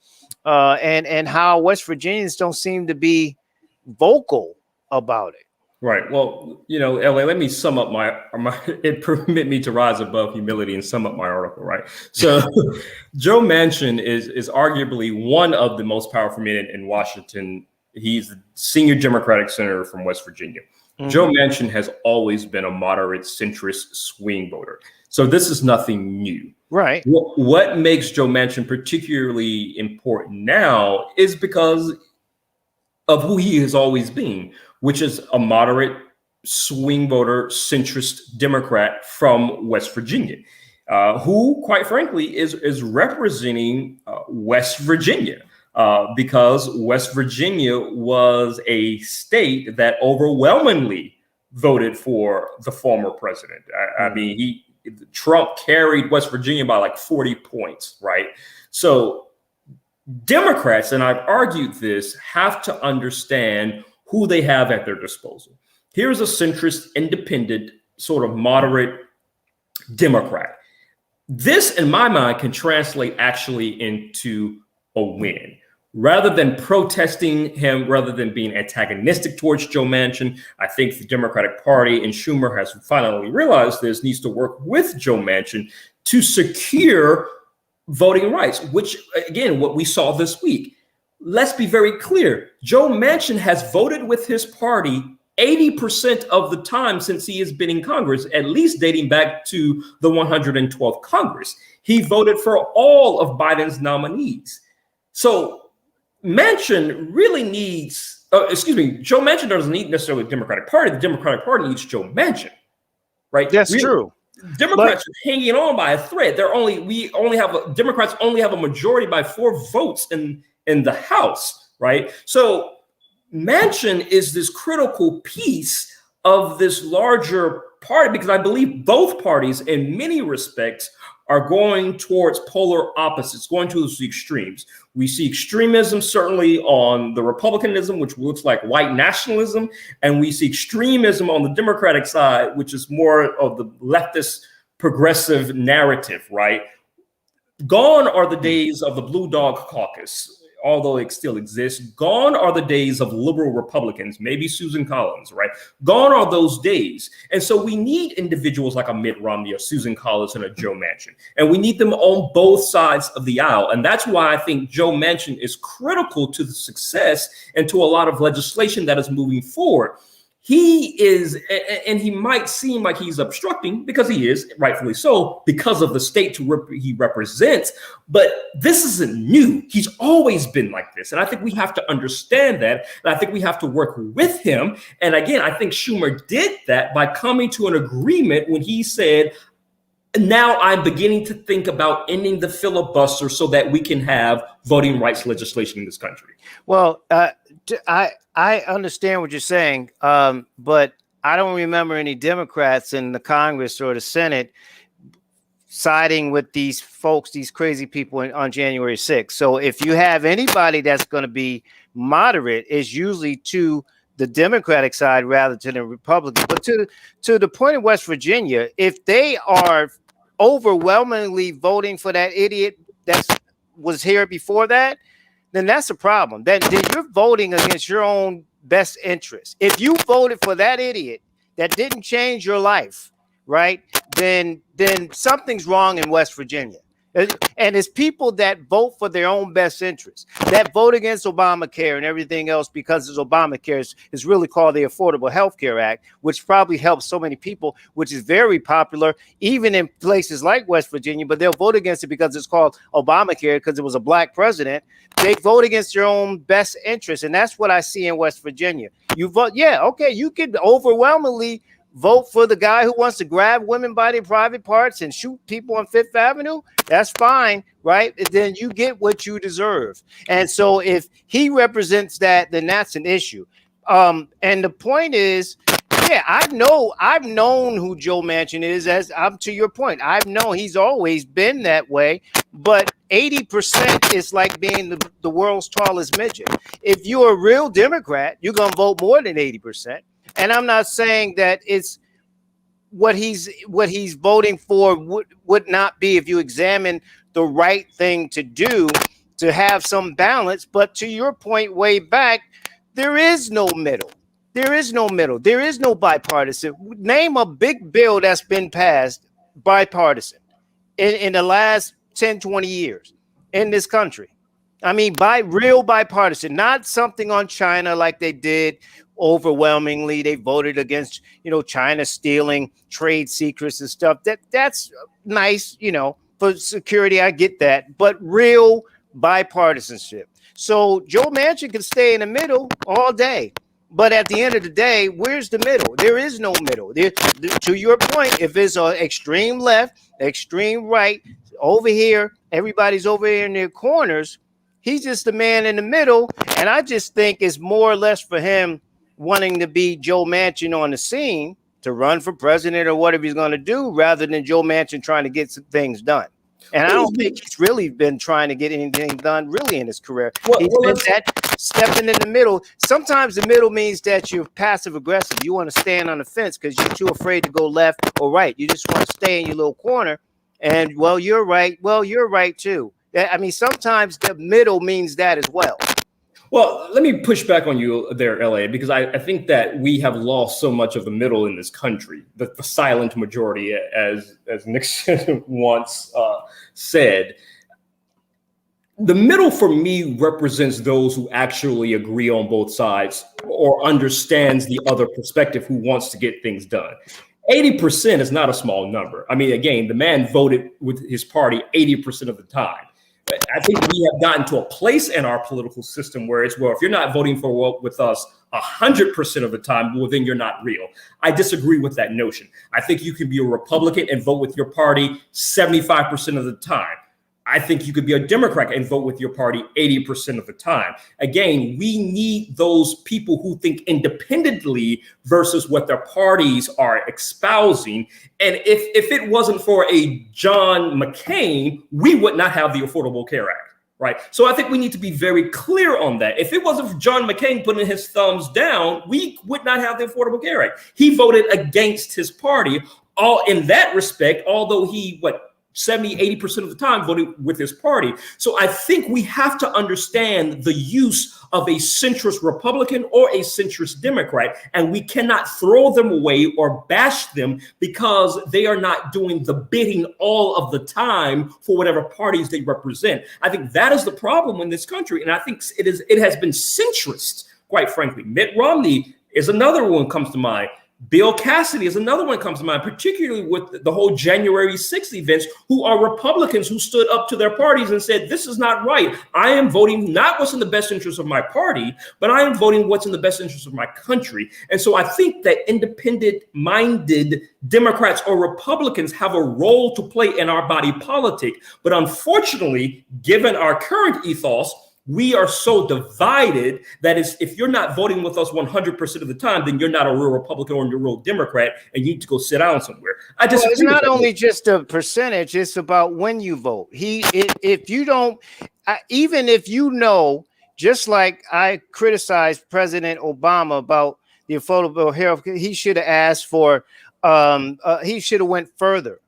A: how West Virginians don't seem to be vocal about it.
D: Right. Well, you know, LA, let me sum up it permit me to rise above humility and sum up my article, right? So Joe Manchin is arguably one of the most powerful men in Washington. He's the senior Democratic senator from West Virginia. Mm-hmm. Joe Manchin has always been a moderate centrist swing voter. So this is nothing new.
A: Right.
D: What makes Joe Manchin particularly important now is because of who he has always been, which is a moderate swing voter, centrist Democrat from West Virginia, who, quite frankly, is representing West Virginia, because West Virginia was a state that overwhelmingly voted for the former president. I mean, Trump carried West Virginia by like 40 points, right? So Democrats, and I've argued this, have to understand who they have at their disposal. Here's a centrist, independent, sort of moderate Democrat. This, in my mind, can translate actually into a win. rather than protesting him, rather than being antagonistic towards Joe Manchin, I think the Democratic Party and Schumer has finally realized this, needs to work with Joe Manchin to secure voting rights, which, again, what we saw this week. Let's be very clear. Joe Manchin has voted with his party 80% of the time since he has been in Congress, at least dating back to the 112th Congress. He voted for all of Biden's nominees. So Manchin really needs, Joe Manchin doesn't need necessarily the Democratic Party. The Democratic Party needs Joe Manchin, right?
A: That's true.
D: Democrats are hanging on by a thread. Democrats only have a majority by 4 votes in the House, right? So Manchin is this critical piece of this larger party, because I believe both parties, in many respects, are going towards polar opposites, going towards the extremes. We see extremism certainly on the Republicanism, which looks like white nationalism, and we see extremism on the Democratic side, which is more of the leftist progressive narrative, right? Gone are the days of the Blue Dog Caucus, although it still exists. Gone are the days of liberal Republicans, maybe Susan Collins, right? Gone are those days. And so we need individuals like a Mitt Romney, a Susan Collins, and a Joe Manchin. And we need them on both sides of the aisle. And that's why I think Joe Manchin is critical to the success and to a lot of legislation that is moving forward. He is, and he might seem like he's obstructing, because he is, rightfully so, because of the state he represents. But this isn't new. He's always been like this. And I think we have to understand that. And I think we have to work with him. And again, I think Schumer did that by coming to an agreement when he said, now I'm beginning to think about ending the filibuster so that we can have voting rights legislation in this country.
A: Well, I understand what you're saying, but I don't remember any Democrats in the Congress or the Senate siding with these folks, these crazy people on January 6th. So if you have anybody that's going to be moderate, it's usually to the Democratic side rather than the Republican. But to the point of West Virginia, if they are overwhelmingly voting for that idiot that was here before that, then that's a problem. Then you're voting against your own best interest. If you voted for that idiot that didn't change your life, right, then something's wrong in West Virginia. And it's people that vote for their own best interests, that vote against Obamacare and everything else, because it's Obamacare is really called the Affordable Health Care Act, which probably helps so many people, which is very popular, even in places like West Virginia, but they'll vote against it because it's called Obamacare because it was a black president. They vote against their own best interests. And that's what I see in West Virginia. You vote, yeah, okay, you could overwhelmingly vote for the guy who wants to grab women by their private parts and shoot people on Fifth Avenue. That's fine, right? Then you get what you deserve. And so if he represents that, then that's an issue. And the point is, yeah, I've known who Joe Manchin is, as I'm to your point. I've known he's always been that way, but 80% is like being the world's tallest midget. If you're a real Democrat, you're going to vote more than 80%. And I'm not saying that it's what he's voting for would not be, if you examine the right thing to do to have some balance. But to your point way back, there is no middle. There is no middle. There is no bipartisan. Name a big bill that's been passed bipartisan in the last 10, 20 years in this country. I mean, real bipartisan, not something on China like they did overwhelmingly. They voted against, China stealing trade secrets and stuff. That's nice, for security. I get that, but real bipartisanship. So Joe Manchin can stay in the middle all day. But at the end of the day, where's the middle? There is no middle. To your point, if it's an extreme left, extreme right, over here, everybody's over here in their corners. He's just the man in the middle. And I just think it's more or less for him wanting to be Joe Manchin on the scene to run for president or whatever he's going to do, rather than Joe Manchin trying to get some things done. And I don't think he's really been trying to get anything done really in his career. He's been that stepping in the middle. Sometimes the middle means that you're passive aggressive. You want to stand on the fence because you're too afraid to go left or right. You just want to stay in your little corner. And, well, you're right. Well, you're right, too. I mean, sometimes the middle means that as well.
D: Well, let me push back on you there, LA, because I think that we have lost so much of the middle in this country, the silent majority, as Nixon once said. The middle for me represents those who actually agree on both sides or understands the other perspective, who wants to get things done. 80% is not a small number. I mean, again, the man voted with his party 80% of the time. I think we have gotten to a place in our political system where it's, well, if you're not voting with us 100% of the time, well, then you're not real. I disagree with that notion. I think you can be a Republican and vote with your party 75% of the time. I think you could be a Democrat and vote with your party 80% of the time. Again, we need those people who think independently versus what their parties are espousing. And if it wasn't for a John McCain, we would not have the Affordable Care Act, right? So I think we need to be very clear on that. If it wasn't for John McCain putting his thumbs down, we would not have the Affordable Care Act. He voted against his party, all in that respect, although he, 70, 80% of the time voted with his party. So I think we have to understand the use of a centrist Republican or a centrist Democrat, and we cannot throw them away or bash them because they are not doing the bidding all of the time for whatever parties they represent. I think that is the problem in this country. And I think it has been centrist, quite frankly. Mitt Romney is another one comes to mind. Bill Cassidy is another one that comes to mind, particularly with the whole January 6th events, who are Republicans who stood up to their parties and said, this is not right. I am voting not what's in the best interest of my party, but I am voting what's in the best interest of my country. And so I think that independent-minded Democrats or Republicans have a role to play in our body politic. But unfortunately, given our current ethos, we are so divided that if you're not voting with us 100% of the time, then you're not a real Republican or you're a real Democrat, and you need to go sit down somewhere.
A: It's not only just a percentage; it's about when you vote. If you don't, even if you know, just like I criticized President Obama about the Affordable Health, he should have asked for, he should have went further.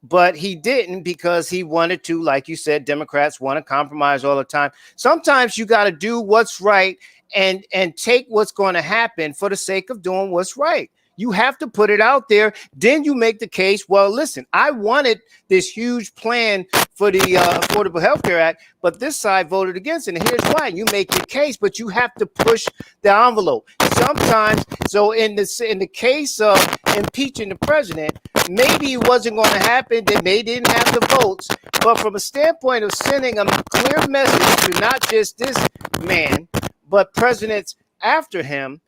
A: But he didn't because he wanted to, like you said, Democrats want to compromise all the time. Sometimes you got to do what's right and take what's going to happen for the sake of doing what's right. You have to put it out there. Then you make the case. Well, listen, I wanted this huge plan for the Affordable Health Care Act, but this side voted against it. And here's why. You make your case, but you have to push the envelope. Sometimes, so in the case of impeaching the president, maybe it wasn't going to happen. They didn't have the votes. But from a standpoint of sending a clear message to not just this man, but presidents after him,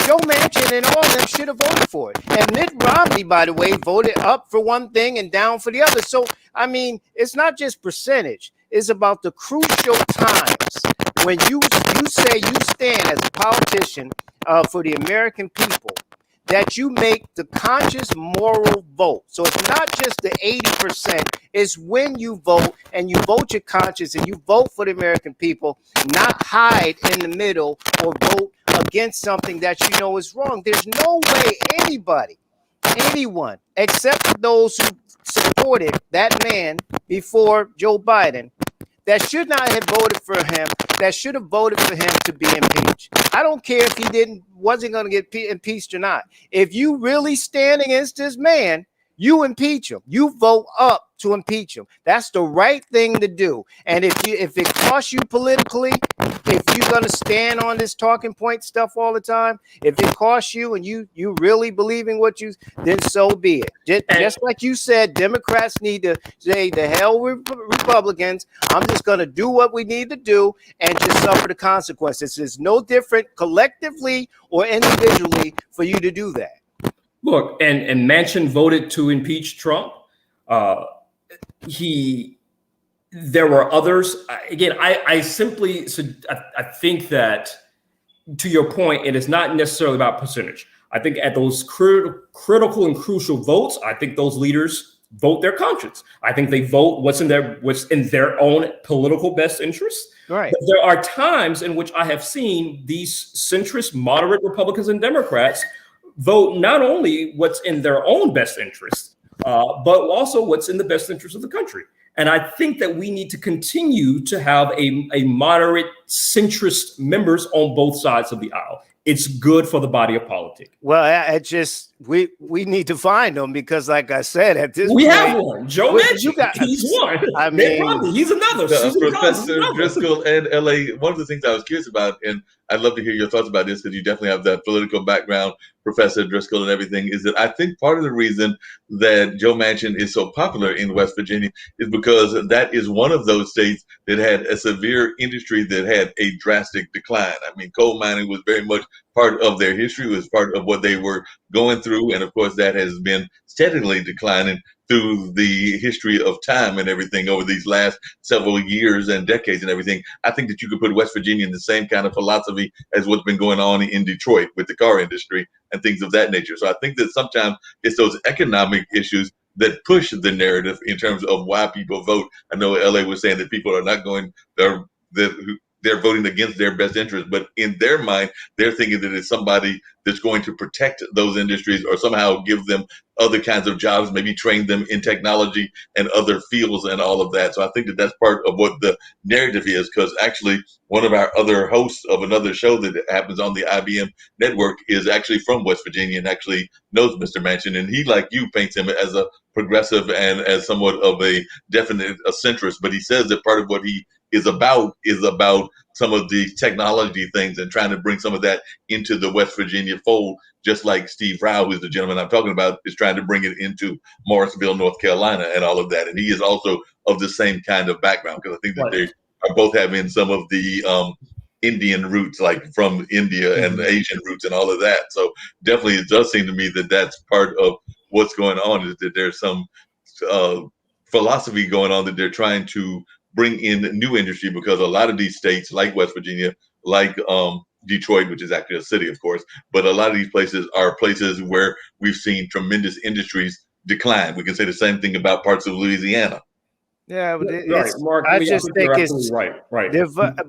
A: Joe Manchin and all of them should have voted for it. And Mitt Romney, by the way, voted up for one thing and down for the other. So, I mean, it's not just percentage. It's about the crucial times when you say you stand as a politician for the American people, that you make the conscious moral vote. So it's not just the 80%, it's when you vote and you vote your conscience and you vote for the American people, not hide in the middle or vote against something that you know is wrong. There's no way anyone, except those who supported that man before Joe Biden, that should not have voted for him, that should have voted for him to be impeached. I don't care if he wasn't going to get impeached or not. If you really stand against this man, you impeach him. You vote up to impeach him. That's the right thing to do. And if it costs you politically, if you're going to stand on this talking point stuff all the time, if it costs you and you really believe in what you, then so be it. Just like you said, Democrats need to say, the hell with Republicans. I'm just going to do what we need to do and just suffer the consequences. It's no different collectively or individually for you to do that.
D: Look, and Manchin voted to impeach Trump. There were others. Again, I think that, to your point, it is not necessarily about percentage. I think at those critical and crucial votes, I think those leaders vote their conscience. I think they vote what's in their own political best interest.
A: Right.
D: But there are times in which I have seen these centrist, moderate Republicans and Democrats vote not only what's in their own best interest, but also what's in the best interest of the country. And I think that we need to continue to have a moderate centrist members on both sides of the aisle. It's good for the body of politics.
A: Well, it just we need to find them because, like I said, at this
D: we
A: point,
D: have one. Joe Manchin, he's one.
A: I mean,
D: he's another.
C: Professor Driscoll and LA. One of the things I was curious about, and I'd love to hear your thoughts about this because you definitely have that political background, Professor Driscoll, and everything. Is that I think part of the reason that Joe Manchin is so popular in West Virginia is because that is one of those states that had a severe industry that had a drastic decline. I mean, coal mining was very much part of their history, was part of what they were going through. And of course, that has been steadily declining through the history of time and everything over these last several years and decades and everything. I think that you could put West Virginia in the same kind of philosophy as what's been going on in Detroit with the car industry and things of that nature. So I think that sometimes it's those economic issues that push the narrative in terms of why people vote. I know LA was saying that people are not going, they're voting against their best interest, but in their mind, they're thinking that it's somebody that's going to protect those industries or somehow give them other kinds of jobs, maybe train them in technology and other fields and all of that. So I think that that's part of what the narrative is, because actually one of our other hosts of another show that happens on the IBM network is actually from West Virginia and actually knows Mr. Manchin. And he, like you, paints him as a progressive and as somewhat of a definite a centrist, but he says that part of what he is about some of the technology things and trying to bring some of that into the West Virginia fold, just like Steve Rao, who's the gentleman I'm talking about, is trying to bring it into Morrisville, North Carolina, and all of that. And he is also of the same kind of background, because I think that they are both having some of the Indian roots, like from India and the Asian roots and all of that. So definitely it does seem to me that that's part of what's going on, is that there's some philosophy going on that they're trying to bring in new industry, because a lot of these states like West Virginia, like Detroit, which is actually a city, of course, but a lot of these places are places where we've seen tremendous industries decline. We can say the same thing about parts of Louisiana.
A: Yeah, but
D: right, Mark,
A: I just think it's
D: right.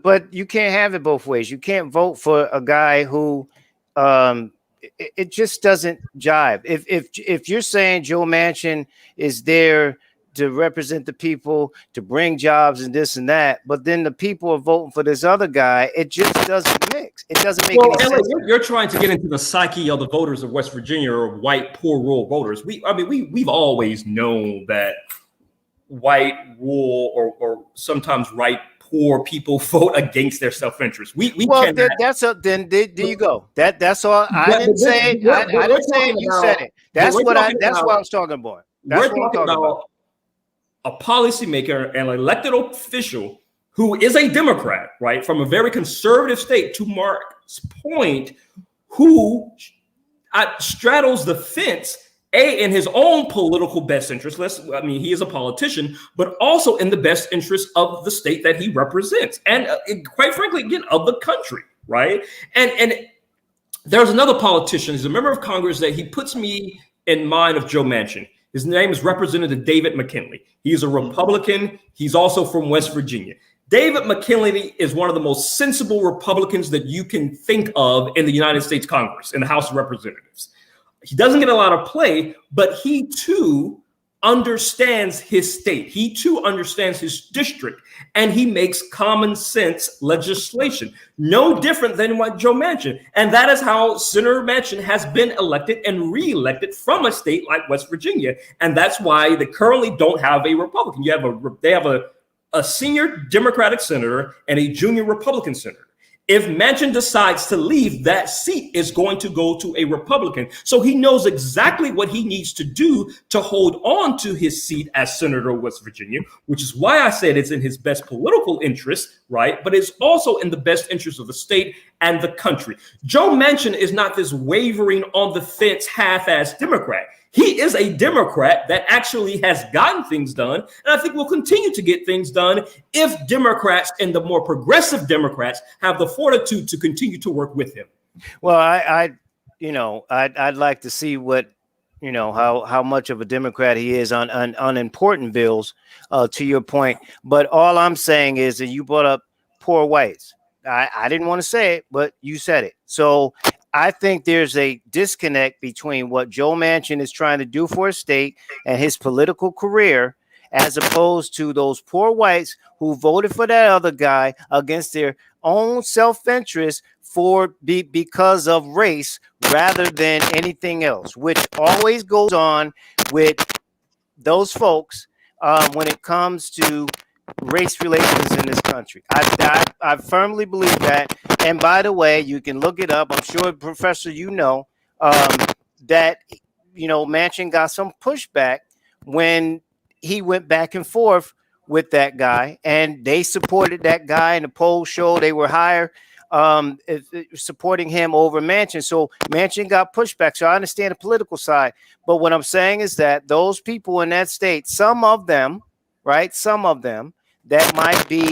A: But you can't have it both ways. You can't vote for a guy who it just doesn't jive. If you're saying Joe Manchin is there to represent the people, to bring jobs and this and that, but then the people are voting for this other guy, it just doesn't mix. It doesn't make any sense.
D: You're trying to get into the psyche of the voters of West Virginia, or white, poor, rural voters. We've always known that white, rural, or sometimes white, poor people vote against their self-interest. There you go. That's all. I didn't say it. I didn't say it. You said it. That's what I was talking about. That's what I'm talking about. A policymaker and an elected official who is a Democrat, right, from a very conservative state, to Mark's point, who straddles the fence, in his own political best interest. He is a politician, but also in the best interest of the state that he represents, and quite frankly, again, of the country, right? And there's another politician, he's a member of Congress, that he puts me in mind of Joe Manchin. His name is Representative David McKinley. He's a Republican. He's also from West Virginia. David McKinley is one of the most sensible Republicans that you can think of in the United States Congress, in the House of Representatives. He doesn't get a lot of play, but he too understands his state. He too understands his district, and he makes common sense legislation, no different than what Joe Manchin. And that is how Senator Manchin has been elected and reelected from a state like West Virginia. And that's why they currently don't have a Republican. They have a senior Democratic senator and a junior Republican senator. If Manchin decides to leave, that seat is going to go to a Republican. So he knows exactly what he needs to do to hold on to his seat as senator of West Virginia, which is why I said it's in his best political interest, right? But it's also in the best interest of the state and the country. Joe Manchin is not this wavering on the fence half-ass Democrat. He is a Democrat that actually has gotten things done, and I think will continue to get things done if Democrats and the more progressive Democrats have the fortitude to continue to work with him.
A: Well, I'd like to see what, how much of a Democrat he is on unimportant bills, to your point. But all I'm saying is that you brought up poor whites. I didn't want to say it, but you said it. So I think there's a disconnect between what Joe Manchin is trying to do for his state and his political career, as opposed to those poor whites who voted for that other guy against their own self-interest because of race rather than anything else, which always goes on with those folks when it comes to race relations in this country. I firmly believe that. And by the way, you can look it up. I'm sure, Professor, that Manchin got some pushback when he went back and forth with that guy, and they supported that guy. And the polls show they were higher supporting him over Manchin. So Manchin got pushback. So I understand the political side. But what I'm saying is that those people in that state, some of them that might be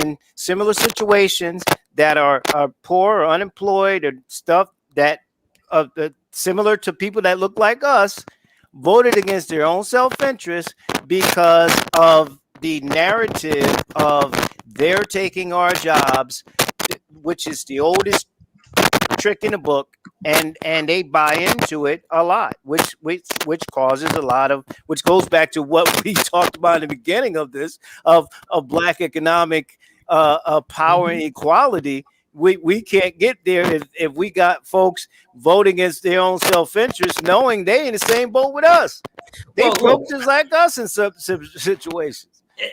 A: in similar situations that are poor or unemployed or stuff that similar to people that look like us, voted against their own self-interest because of the narrative of they're taking our jobs, which is the oldest trick in the book, and they buy into it a lot, which causes a lot of, which goes back to what we talked about in the beginning of this, of Black economic power and equality. We can't get there if we got folks voting against their own self-interest, knowing they in the same boat with us. They broke just like us in some situations.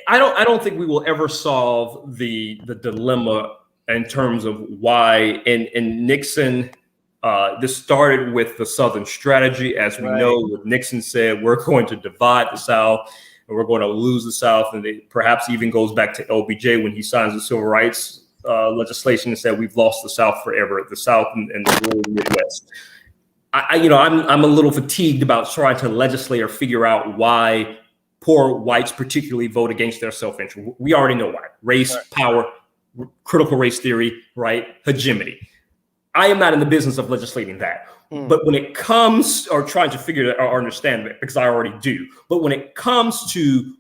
D: I don't think we will ever solve the dilemma in terms of why. And Nixon, this started with the Southern strategy. As we know, what Nixon said, we're going to divide the South and we're going to lose the South. And it perhaps even goes back to LBJ when he signs the Civil Rights legislation and said we've lost the South forever, the South and the rural Midwest. I'm a little fatigued about trying to legislate or figure out why poor whites particularly vote against their self-interest. We already know why: race, power, critical race theory, right? Hegemony. I am not in the business of legislating that. But when it comes, or trying to figure it or understand it, because I already do, but when it comes to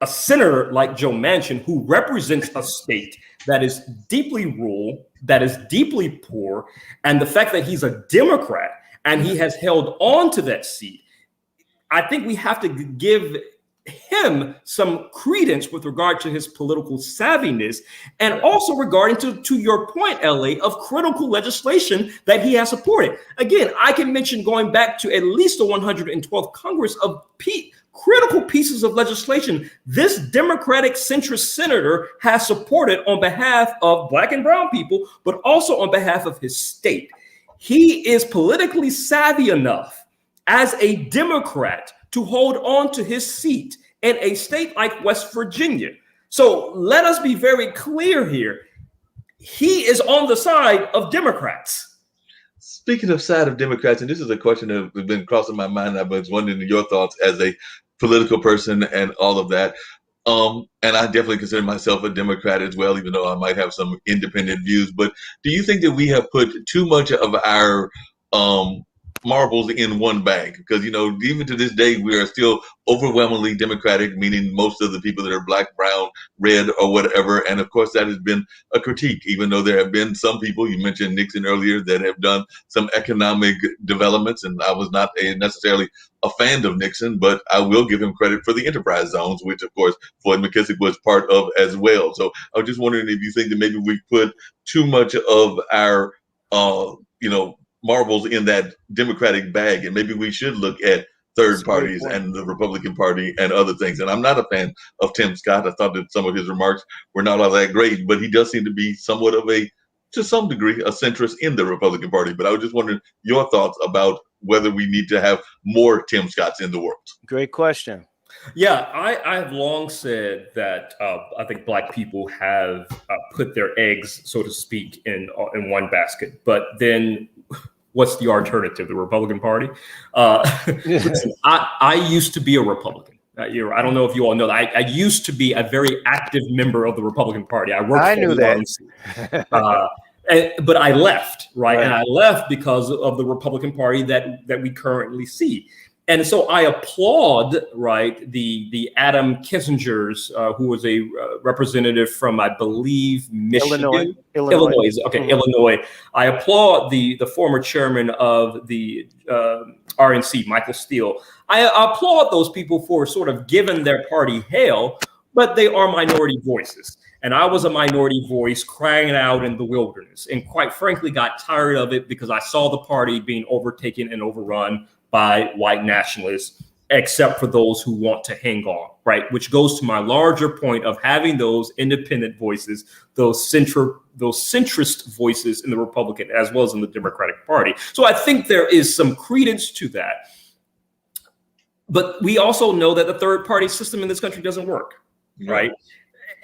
D: a senator like Joe Manchin, who represents a state that is deeply rural, that is deeply poor, and the fact that he's a Democrat and he has held on to that seat, I think we have to give him some credence with regard to his political savviness, and also regarding to your point, LA, of critical legislation that he has supported. Again, I can mention going back to at least the 112th Congress of critical pieces of legislation this Democratic centrist senator has supported on behalf of Black and brown people, but also on behalf of his state. He is politically savvy enough as a Democrat to hold on to his seat in a state like West Virginia. So let us be very clear here. He is on the side of Democrats.
C: Speaking of side of Democrats, and this is a question that has been crossing my mind, I was wondering your thoughts as a political person and all of that. And I definitely consider myself a Democrat as well, even though I might have some independent views. But do you think that we have put too much of our marbles in one bag? Because, even to this day, we are still overwhelmingly Democratic, meaning most of the people that are Black, brown, red, or whatever. And of course, that has been a critique, even though there have been some people, you mentioned Nixon earlier, that have done some economic developments. And I was not necessarily a fan of Nixon, but I will give him credit for the enterprise zones, which of course Floyd McKissick was part of as well. So I was just wondering if you think that maybe we put too much of our, marbles in that Democratic bag, and maybe we should look at third parties and the Republican Party and other things. And I'm not a fan of Tim Scott. I thought that some of his remarks were not all that great, but he does seem to be somewhat of to some degree, a centrist in the Republican Party. But I was just wondering your thoughts about whether we need to have more Tim Scotts in the world.
A: Great question.
D: Yeah, I've long said that I think Black people have put their eggs, so to speak, in one basket. But then what's the alternative? The Republican Party? Listen, I used to be a Republican. I don't know if you all know that. I used to be a very active member of the Republican Party. I worked for the RNC. But I left, right? And I left because of the Republican Party that we currently see. And so I applaud, right, the Adam Kinzinger's, who was a representative from, I believe, Michigan. Illinois. Okay, Illinois. I applaud the former chairman of the RNC, Michael Steele. I applaud those people for sort of giving their party hell, but they are minority voices. And I was a minority voice crying out in the wilderness, and quite frankly got tired of it because I saw the party being overtaken and overrun by white nationalists, except for those who want to hang on, right? Which goes to my larger point of having those independent voices, those centrist voices in the Republican as well as in the Democratic Party. So I think there is some credence to that. But we also know that the third party system in this country doesn't work, right?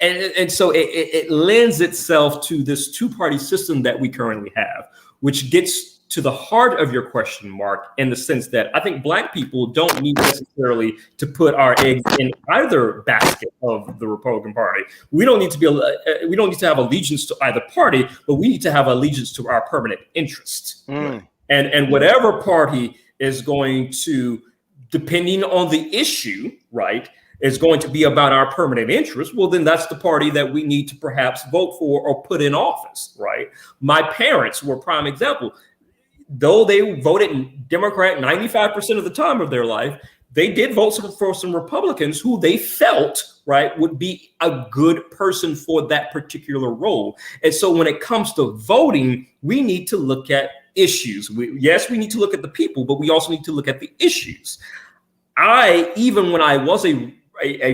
D: And so it lends itself to this two-party system that we currently have, which gets to the heart of your question, Mark, in the sense that I think Black people don't need necessarily to put our eggs in either basket of the Republican Party. We don't need to have allegiance to either party, but we need to have allegiance to our permanent interest. And whatever party is going to, depending on the issue, right, is going to be about our permanent interest, well, then that's the party that we need to perhaps vote for or put in office, right? My parents were a prime example. Though they voted Democrat 95% of the time of their life, they did vote for some Republicans who they felt, right, would be a good person for that particular role. And so when it comes to voting, we need to look at issues. Yes, we need to look at the people, but we also need to look at the issues. Even when I was a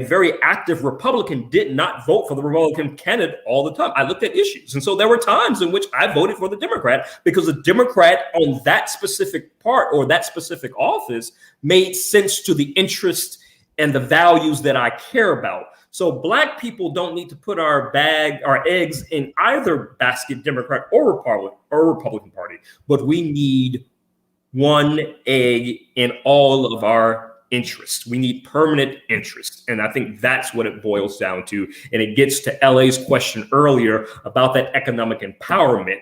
D: very active Republican, did not vote for the Republican candidate all the time. I looked at issues. And so there were times in which I voted for the Democrat because the Democrat on that specific part or that specific office made sense to the interest and the values that I care about. So Black people don't need to put our eggs in either basket, Democrat or Republican Party, but we need one egg in all of our interest. We need permanent interest. And I think that's what it boils down to. And it gets to LA's question earlier about that economic empowerment,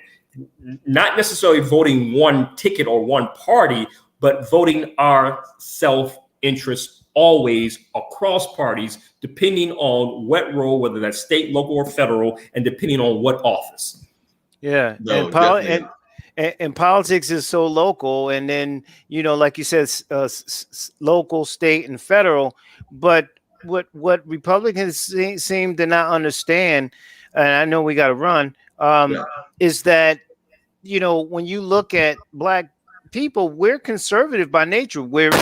D: not necessarily voting one ticket or one party, but voting our self-interest always across parties, depending on what role, whether that's state, local, or federal, and depending on what office.
A: Yeah. And politics is so local, and then, you know, like you said, local, state, and federal. But what Republicans seem to not understand, and I know we got to run, is that, you know, when you look at Black people, we're conservative by nature. We're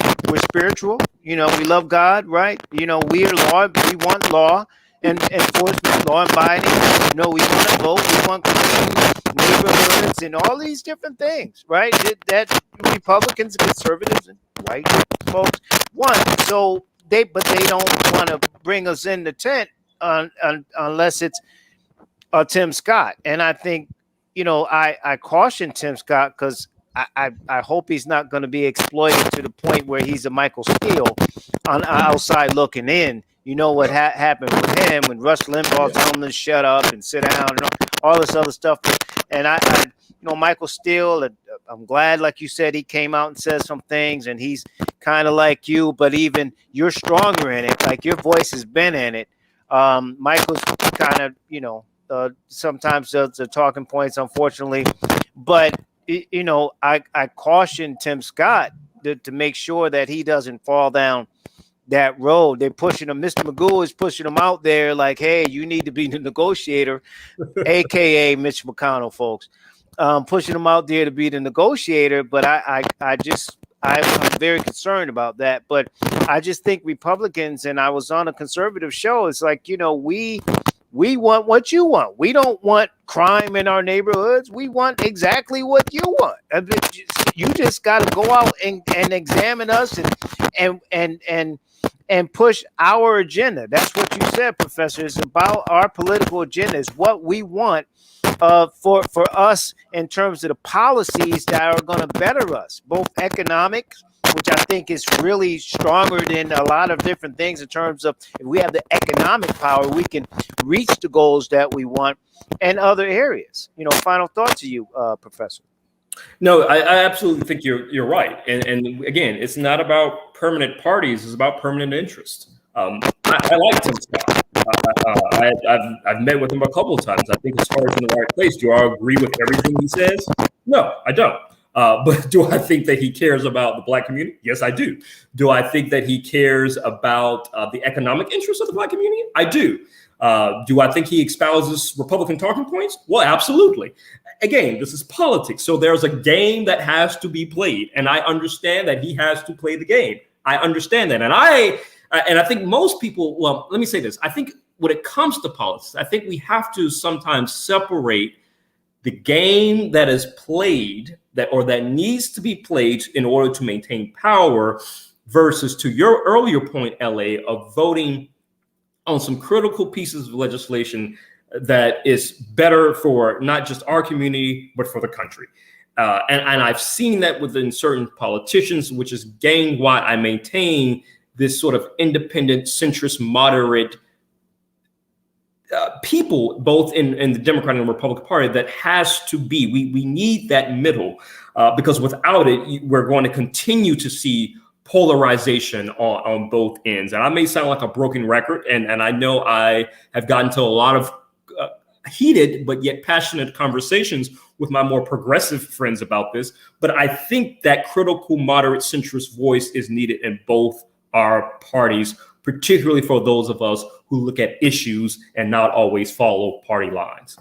A: spiritual. You know, we love God, right? You know, we want law and enforcement, law abiding. You know, we want to vote. We want clean neighborhoods and all these different things, right? That Republicans, conservatives, and white folks want. So they don't want to bring us in the tent unless it's Tim Scott. And I think, you know, I caution Tim Scott because I hope he's not going to be exploited to the point where he's a Michael Steele on outside looking in. You know what happened with him when Rush Limbaugh told him to shut up and sit down and all this other stuff. And I you know, Michael Steele, I'm glad, like you said, he came out and said some things, and he's kind of like you, but even you're stronger in it. Like your voice has been in it. Michael's kind of, you know, sometimes the talking points, unfortunately, but you know, I caution Tim Scott to make sure that he doesn't fall down that road. They're pushing him. Mr. Magoo is pushing him out there like, hey, you need to be the negotiator, aka Mitch McConnell, folks. Pushing him out there to be the negotiator. But I'm very concerned about that. But I just think Republicans, and I was on a conservative show, it's like, you know, we want what you want. We don't want crime in our neighborhoods. We want exactly what you want. You just got to go out and examine us and push our agenda. That's what you said, Professor. It's about our political agenda. It's what we want for us in terms of the policies that are going to better us, both economic, which I think is really stronger than a lot of different things in terms of if we have the economic power, we can reach the goals that we want, and other areas. You know, final thought to you, Professor.
D: No, I absolutely think you're right. And again, it's not about permanent parties; it's about permanent interest. I like Tim Scott. I've met with him a couple of times. I think his heart's in the right place. Do I agree with everything he says? No, I don't. But do I think that he cares about the Black community? Yes, I do. Do I think that he cares about the economic interests of the Black community? I do. Do I think he espouses Republican talking points? Well, absolutely. Again, this is politics. So there's a game that has to be played. And I understand that he has to play the game. I understand that. And I think most people, well, let me say this. I think when it comes to politics, I think we have to sometimes separate the game that is played that needs to be played in order to maintain power versus, to your earlier point, LA, of voting on some critical pieces of legislation that is better for not just our community, but for the country. And I've seen that within certain politicians, which is again why I maintain this sort of independent, centrist, moderate people, both in the Democratic and Republican Party, that has to be. We need that middle because without it, we're going to continue to see polarization on both ends. And I may sound like a broken record, and I know I have gotten to a lot of heated but yet passionate conversations with my more progressive friends about this. But I think that critical, moderate, centrist voice is needed in both our parties, particularly for those of us who look at issues and not always follow party lines.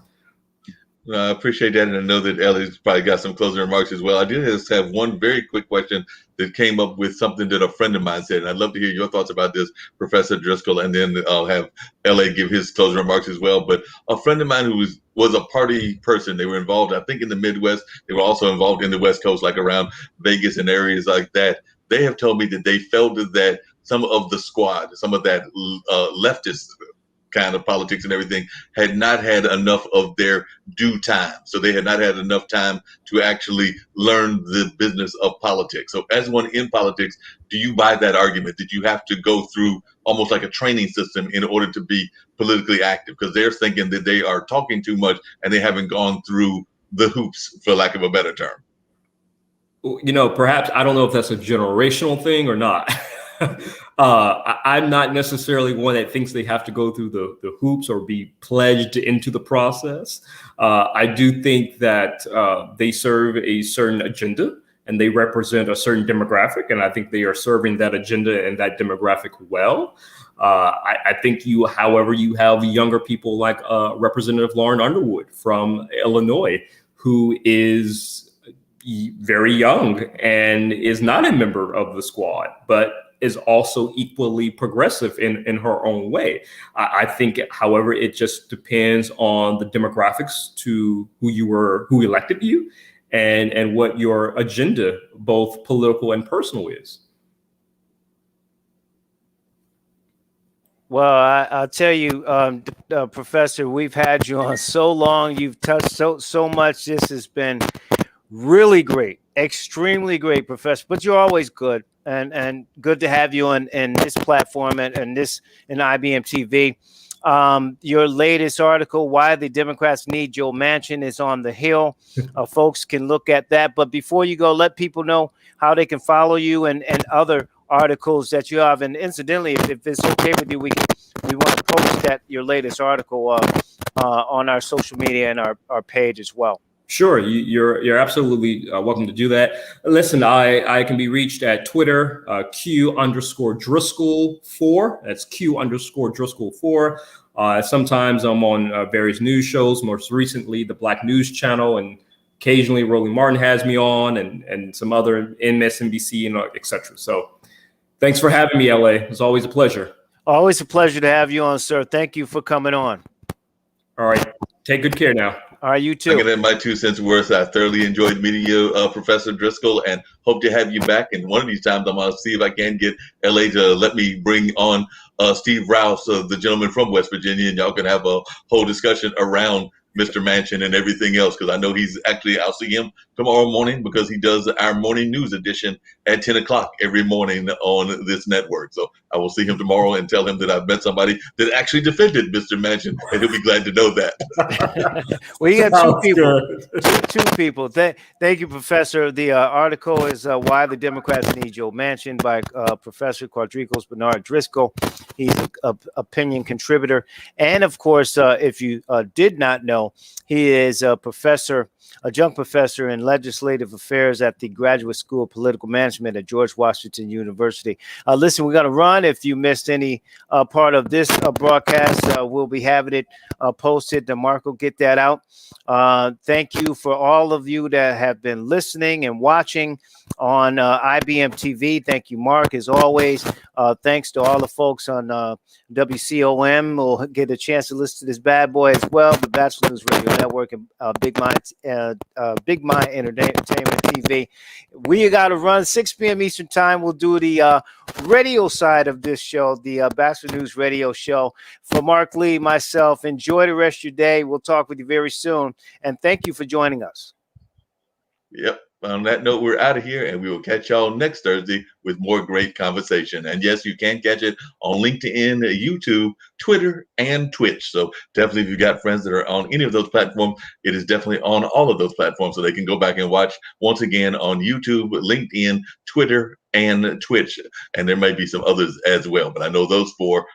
C: I appreciate that, and I know that Ellie's probably got some closing remarks as well. I did just have one very quick question that came up with something that a friend of mine said, and I'd love to hear your thoughts about this, Professor Driscoll, and then I'll have Ellie give his closing remarks as well. But a friend of mine who was a party person, they were involved, I think, in the Midwest. They were also involved in the West Coast, like around Vegas and areas like that. They have told me that they felt that some of the squad, some of that leftist kind of politics and everything had not had enough of their due time. So they had not had enough time to actually learn the business of politics. So as one in politics, do you buy that argument that you have to go through almost like a training system in order to be politically active? Because they're thinking that they are talking too much and they haven't gone through the hoops, for lack of a better term.
D: You know, perhaps, I don't know if that's a generational thing or not. I'm not necessarily one that thinks they have to go through the hoops or be pledged into the process. I do think that they serve a certain agenda and they represent a certain demographic, and I think they are serving that agenda and that demographic well. I think however, you have younger people like Representative Lauren Underwood from Illinois, who is very young and is not a member of the squad, but is also equally progressive in her own way. I think, however, it just depends on the demographics to who elected you and what your agenda, both political and personal, is.
A: Well, I'll tell you, Professor, we've had you on so long. You've touched so much. This has been really great, extremely great, Professor. But you're always good, and good to have you on this platform and in IBM TV. Your latest article, "Why the Democrats Need Joe Manchin," is on the Hill. Folks can look at that. But before you go, let people know how they can follow you and other articles that you have. And incidentally, if it's okay with you, we want to post your latest article on our social media and our page as well.
D: Sure, you're absolutely welcome to do that. Listen, I can be reached at Twitter, Q_Driscoll4. That's Q_Driscoll4. Sometimes I'm on various news shows, most recently the Black News Channel, and occasionally Roland Martin has me on, and some other MSNBC and et cetera. So thanks for having me, LA. It's always a pleasure.
A: Always a pleasure to have you on, sir. Thank you for coming on.
D: All right. Take good care now.
A: All right, you too.
C: I'm going to add my 2 cents worth. I thoroughly enjoyed meeting you, Professor Driscoll, and hope to have you back. And one of these times, I'm going to see if I can get LA to let me bring on Steve Rouse, the gentleman from West Virginia, and y'all can have a whole discussion around Mr. Manchin and everything else, because I know he's actually, I'll see him tomorrow morning because he does our morning news edition at 10 o'clock every morning on this network. So I will see him tomorrow and tell him that I've met somebody that actually defended Mr. Manchin, and he'll be glad to know that.
A: Well, you got 2 people. Two people. Thank you, Professor. The article is "Why the Democrats Need Joe Manchin" by Professor Quadricos Bernard Driscoll. He's an opinion contributor. And of course, if you did not know, he is a professor adjunct professor in legislative affairs at the Graduate School of Political Management at George Washington University. Listen, we're going to run. If you missed any part of this broadcast, we'll be having it posted. Mark will get that out. Thank you for all of you that have been listening and watching on IBM TV. Thank you, Mark, as always. Thanks to all the folks on WCOM. We'll get a chance to listen to this bad boy as well. The Batchelor News Radio Network and Big Mind Entertainment TV. We got to run 6 p.m. Eastern Time. We'll do the radio side of this show, the Batchelor News Radio Show. For Mark Lee, myself, enjoy the rest of your day. We'll talk with you very soon. And thank you for joining us.
C: Yep. On that note, we're out of here, and we will catch y'all next Thursday with more great conversation. And yes, you can catch it on LinkedIn, YouTube, Twitter, and Twitch. So definitely, if you've got friends that are on any of those platforms, it is definitely on all of those platforms, so they can go back and watch once again on YouTube, LinkedIn, Twitter, and Twitch. And there may be some others as well, but I know those four